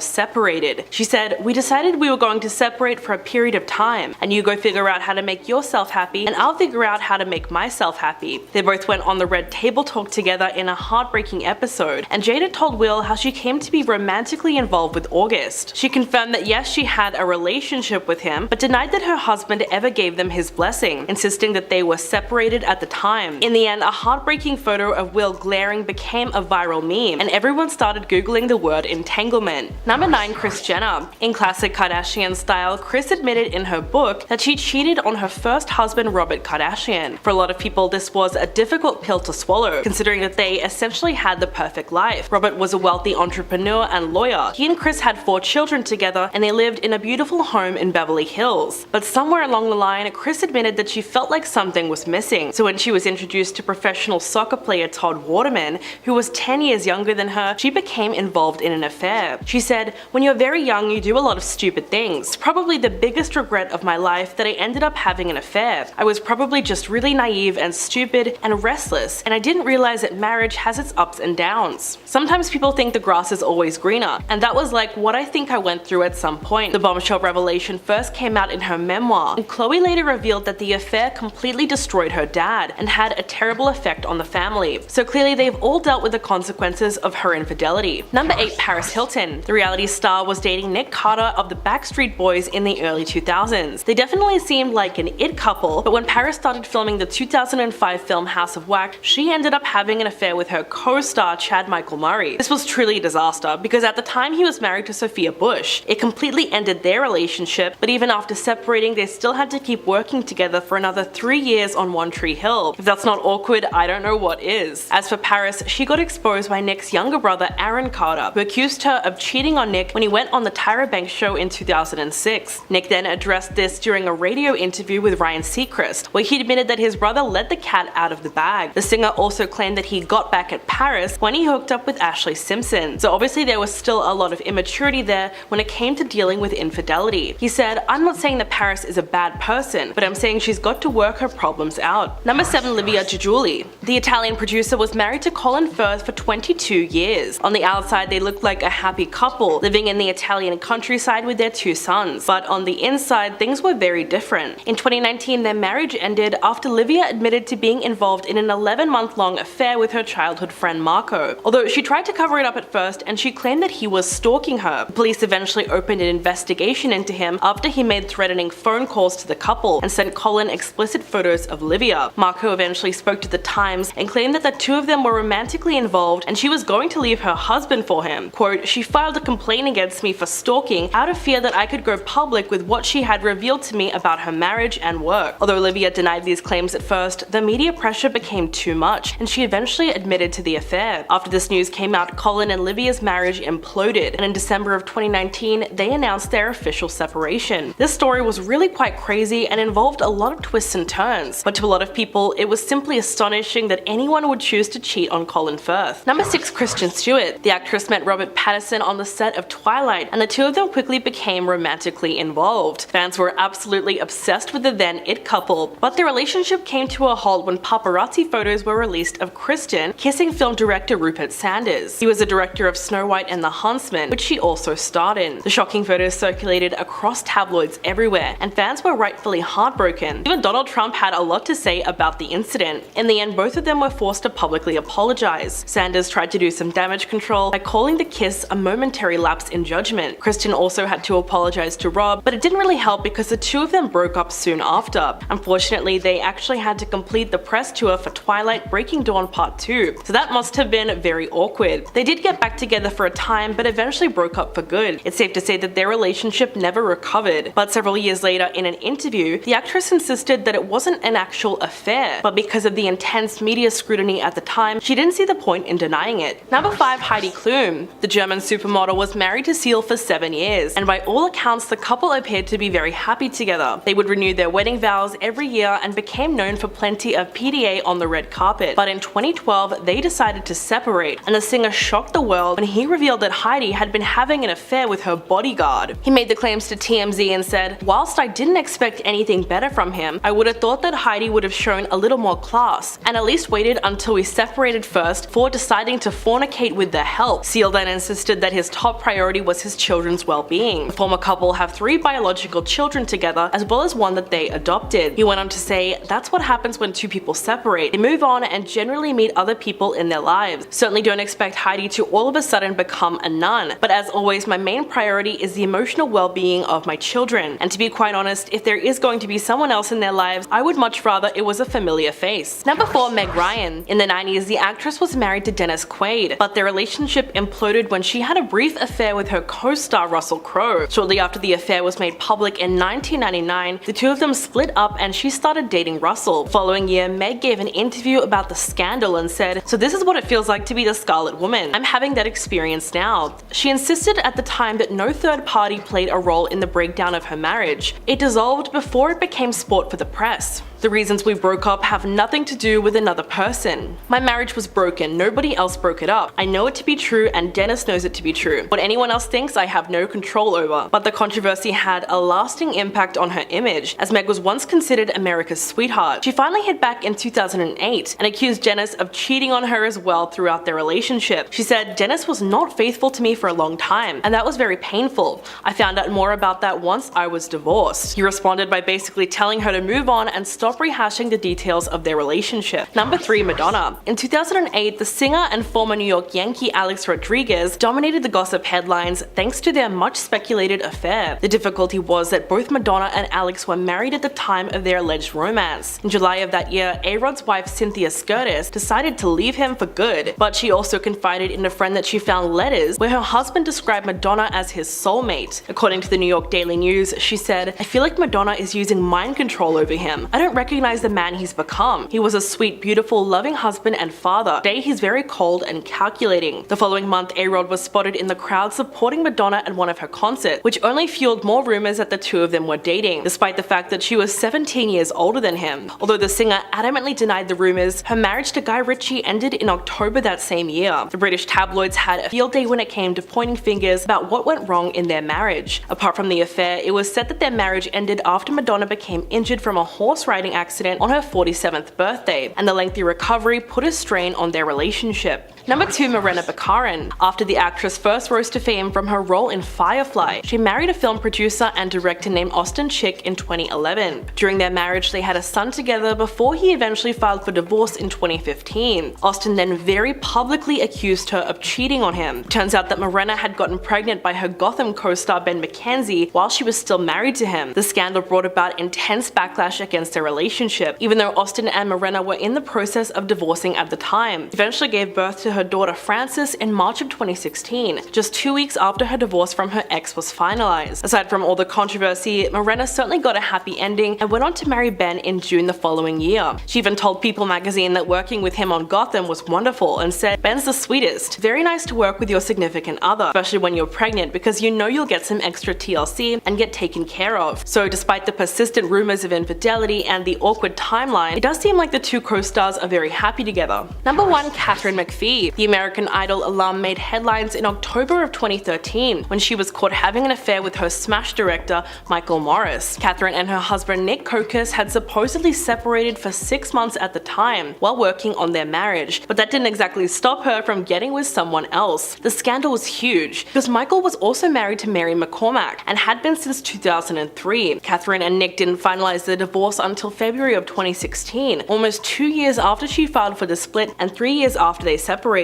separated. She said, "We decided we were going to separate for a period of time, and you go figure out how to make yourself happy, and I'll figure out how to make myself happy." They both went on the red table talk together in a heartbreaking episode, and Jada told Will how she came to be romantically involved with August. She confirmed that yes, she had a relationship with him, but denied that her husband ever gave them his blessing, insisting that they were separated at the time. In the end, a heartbreaking photo of Will glaring became a viral meme, and everyone started googling the word entanglement. Number 9, Kris Jenner. In classic Kardashian style, Kris admitted in her book that she cheated on her first husband, Robert Kardashian. For a lot of people, this was a difficult pill to swallow, considering that they essentially had the perfect life. Robert was a wealthy entrepreneur and lawyer. He and Kris had 4 children together, and they lived in a beautiful home in Beverly Hills. But somewhere along the line, Kris admitted that she felt like something was missing. So when she was introduced to professional soccer player Todd Waterman, who was 10 years younger than her, she became involved in an affair. She said, "When you're very young, you do a lot of stupid things. Probably the biggest regret of my life that I ended up having an affair. I was probably just really naive and stupid and restless, and I didn't realize that marriage has its ups and downs. Sometimes people think the grass is always greener, and that was like what I think I went through at some point." The bombshell revelation first came out in her memoir, and Khloe later revealed that the affair completely destroyed her dad and had a terrible effect on the family. So clearly they've all dealt with the consequences of her infidelity. Number 8. Paris Hilton. The reality star was dating Nick Carter of the Backstreet Boys in the early 2000s. They definitely seemed like an it couple, but when Paris started filming the 2005 film House of Wax, she ended up having an affair with her co-star Chad Michael Murray. This was truly a disaster because at the time he was married to Sophia Bush. It completely ended their relationship, but even after separating, they still had to keep working together for another 3 years on One Tree Hill. If that's not awkward, I don't know what is. As for Paris, she got exposed by Nick's younger brother Aaron Carter, who accused her of cheating on Nick when he went on the Tyra Banks show in 2006. Nick then addressed this during a radio interview with Ryan Seacrest, where he admitted that his brother let the cat out of the bag. The singer also claimed that he got back at Paris when he hooked up with Ashley Simpson. So obviously there was still a lot of immaturity there when it came to dealing with infidelity. He said, "I'm not saying that Paris is a bad person, but I'm saying she's got to work her problems out." Number 7. Livia Giuliani. The Italian producer was married to Colin Firth for 22 years. On the outside they looked like a happy couple, living in the Italian countryside with their 2 sons. But on the inside things were very different. In 2019 their marriage ended after Livia admitted to being involved in an 11-month-long affair with her childhood friend Marco. Although she tried to cover it up at first and she claimed that he was stalking her. Police eventually opened an investigation into him after he made threatening phone calls to the couple and sent Colin explicit photos of Livia. Marco eventually spoke to the Times and claimed that the two of them were romantically involved and she was going to leave her husband for him. Quote, "She filed a complaint against me for stalking out of fear that I could go public with what she had revealed to me about her marriage and work." Although Livia denied these claims at first, the media pressure became too much and she eventually admitted to the affair. After this news came out, Colin and Livia's marriage imploded, and in December of 2019 they announced their official separation. This story was really quite crazy and involved a lot of twists and turns, but to a lot of people it was simply astonishing that anyone would choose to cheat on Colin Firth. Number 6. Kristen Stewart. The actress met Robert Pattinson on the set of Twilight, and the two of them quickly became romantically involved. Fans were absolutely obsessed with the then it couple, but their relationship came to a halt when paparazzi photos were released of Kristen kissing film director Rupert Sanders. He was the director of Snow White and the Huntsman, which she also starred in. The shocking photos circulated across tabloids everywhere, and fans were rightfully heartbroken. Even Donald Trump had a lot to say about the incident. In the end, both of them were forced to publicly apologize. Sanders tried to do some damage control by calling the kiss a momentary lapse in judgment. Kristen also had to apologize to Rob, but it didn't really help because the two of them broke up soon after. Unfortunately, they actually had to complete the press tour for Twilight Breaking Dawn Part 2, so that must have been very awkward. They did get back together for a time, but eventually broke up for good. It's safe to say that their relationship never recovered, but several years later in an interview, the actress insisted that it wasn't an actual affair, but because of the intense media scrutiny at the time, she didn't see the point in denying it. Number 5. Heidi Klum. The German supermodel was married to Seal for 7 years, and by all accounts the couple appeared to be very happy together. They would renew their wedding vows every year and became known for plenty of PDA on the red carpet. But in 2012 they decided to separate, and the singer shocked the world when he revealed that Heidi had been having an affair with her bodyguard. He made the claims to TMZ and said, "Whilst I didn't expect anything better from him, I would have thought that Heidi would have shown a little more class, and at least waited until we separated first before deciding to fornicate with the help." Seal then insisted that his top priority was his children's well-being. The former couple have 3 biological children together, as well as one that they adopted. He went on to say, "That's what happens when two people separate. They move on and generally meet other people in their lives. Certainly don't expect Heidi to all of a sudden become a nun, but as always my main priority is the emotional well-being of my children, and to be quite honest, if there is going to be someone else in their lives, I would much rather it was a familiar face." Number 4. Meg Ryan. In the 90s, the actress was married to Dennis Quaid, but their relationship imploded when she had a brief affair with her co-star Russell Crowe. Shortly after the affair was made public in 1999, the two of them split up and she started dating Russell. The following year, Meg gave an interview about the scandal and said, "So this is what it feels like to be the Scarlet Woman. I'm having that experience now." She insisted at the time that no third party played a role in the breakdown of her marriage. It dissolved before it became sport for the press. press. The reasons we broke up have nothing to do with another person. My marriage was broken, nobody else broke it up. I know it to be true and Dennis knows it to be true. What anyone else thinks I have no control over. But the controversy had a lasting impact on her image, as Meg was once considered America's sweetheart. She finally hit back in 2008 and accused Dennis of cheating on her as well throughout their relationship. She said, "Dennis was not faithful to me for a long time, and that was very painful. I found out more about that once I was divorced." He responded by basically telling her to move on and stop rehashing the details of their relationship. Number 3. Madonna. In 2008, the singer and former New York Yankee Alex Rodriguez dominated the gossip headlines thanks to their much speculated affair. The difficulty was that both Madonna and Alex were married at the time of their alleged romance. In July of that year, A-Rod's wife Cynthia Scurtis decided to leave him for good, but she also confided in a friend that she found letters where her husband described Madonna as his soulmate. According to the New York Daily News, she said, "I feel like Madonna is using mind control over him. I don't recognize the man he's become. He was a sweet, beautiful, loving husband and father. Today he's very cold and calculating." The following month, A-Rod was spotted in the crowd supporting Madonna at one of her concerts, which only fueled more rumors that the two of them were dating, despite the fact that she was 17 years older than him. Although the singer adamantly denied the rumors, her marriage to Guy Ritchie ended in October that same year. The British tabloids had a field day when it came to pointing fingers about what went wrong in their marriage. Apart from the affair, it was said that their marriage ended after Madonna became injured from a horse riding accident on her 47th birthday, and the lengthy recovery put a strain on their relationship. Number 2. Morena Baccarin. After the actress first rose to fame from her role in Firefly, she married a film producer and director named Austin Chick in 2011. During their marriage, they had a son together before he eventually filed for divorce in 2015. Austin then very publicly accused her of cheating on him. Turns out that Morena had gotten pregnant by her Gotham co-star Ben McKenzie while she was still married to him. The scandal brought about intense backlash against their relationship, even though Austin and Morena were in the process of divorcing at the time. She eventually gave birth to her daughter Frances in March of 2016, just 2 weeks after her divorce from her ex was finalized. Aside from all the controversy, Morena certainly got a happy ending and went on to marry Ben in June the following year. She even told People magazine that working with him on Gotham was wonderful and said, "Ben's the sweetest. Very nice to work with your significant other, especially when you're pregnant, because you know you'll get some extra TLC and get taken care of." So despite the persistent rumors of infidelity and the awkward timeline, it does seem like the two co-stars are very happy together. Number 1. Katharine McPhee. The American Idol alum made headlines in October of 2013 when she was caught having an affair with her Smash director Michael Morris. Katharine and her husband Nick Kokas had supposedly separated for 6 months at the time while working on their marriage, but that didn't exactly stop her from getting with someone else. The scandal was huge because Michael was also married to Mary McCormack and had been since 2003. Katharine and Nick didn't finalize their divorce until February of 2016, almost 2 years after she filed for the split and 3 years after they separated.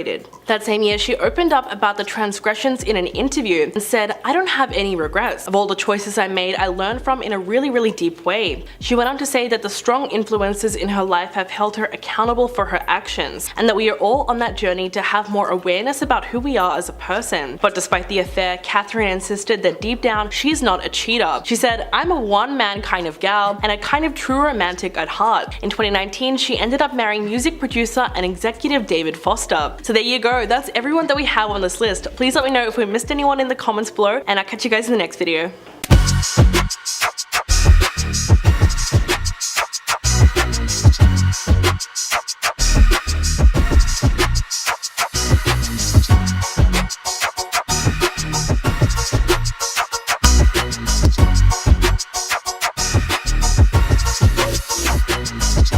That same year, she opened up about the transgressions in an interview and said, "I don't have any regrets. Of all the choices I made, I learned from in a really deep way." She went on to say that the strong influences in her life have held her accountable for her actions, and that we are all on that journey to have more awareness about who we are as a person. But despite the affair, Katharine insisted that deep down, she's not a cheater. She said, "I'm a one-man kind of gal, and a kind of true romantic at heart." In 2019, she ended up marrying music producer and executive David Foster. So there you go, that's everyone that we have on this list. Please let me know if we missed anyone in the comments below, and I'll catch you guys in the next video.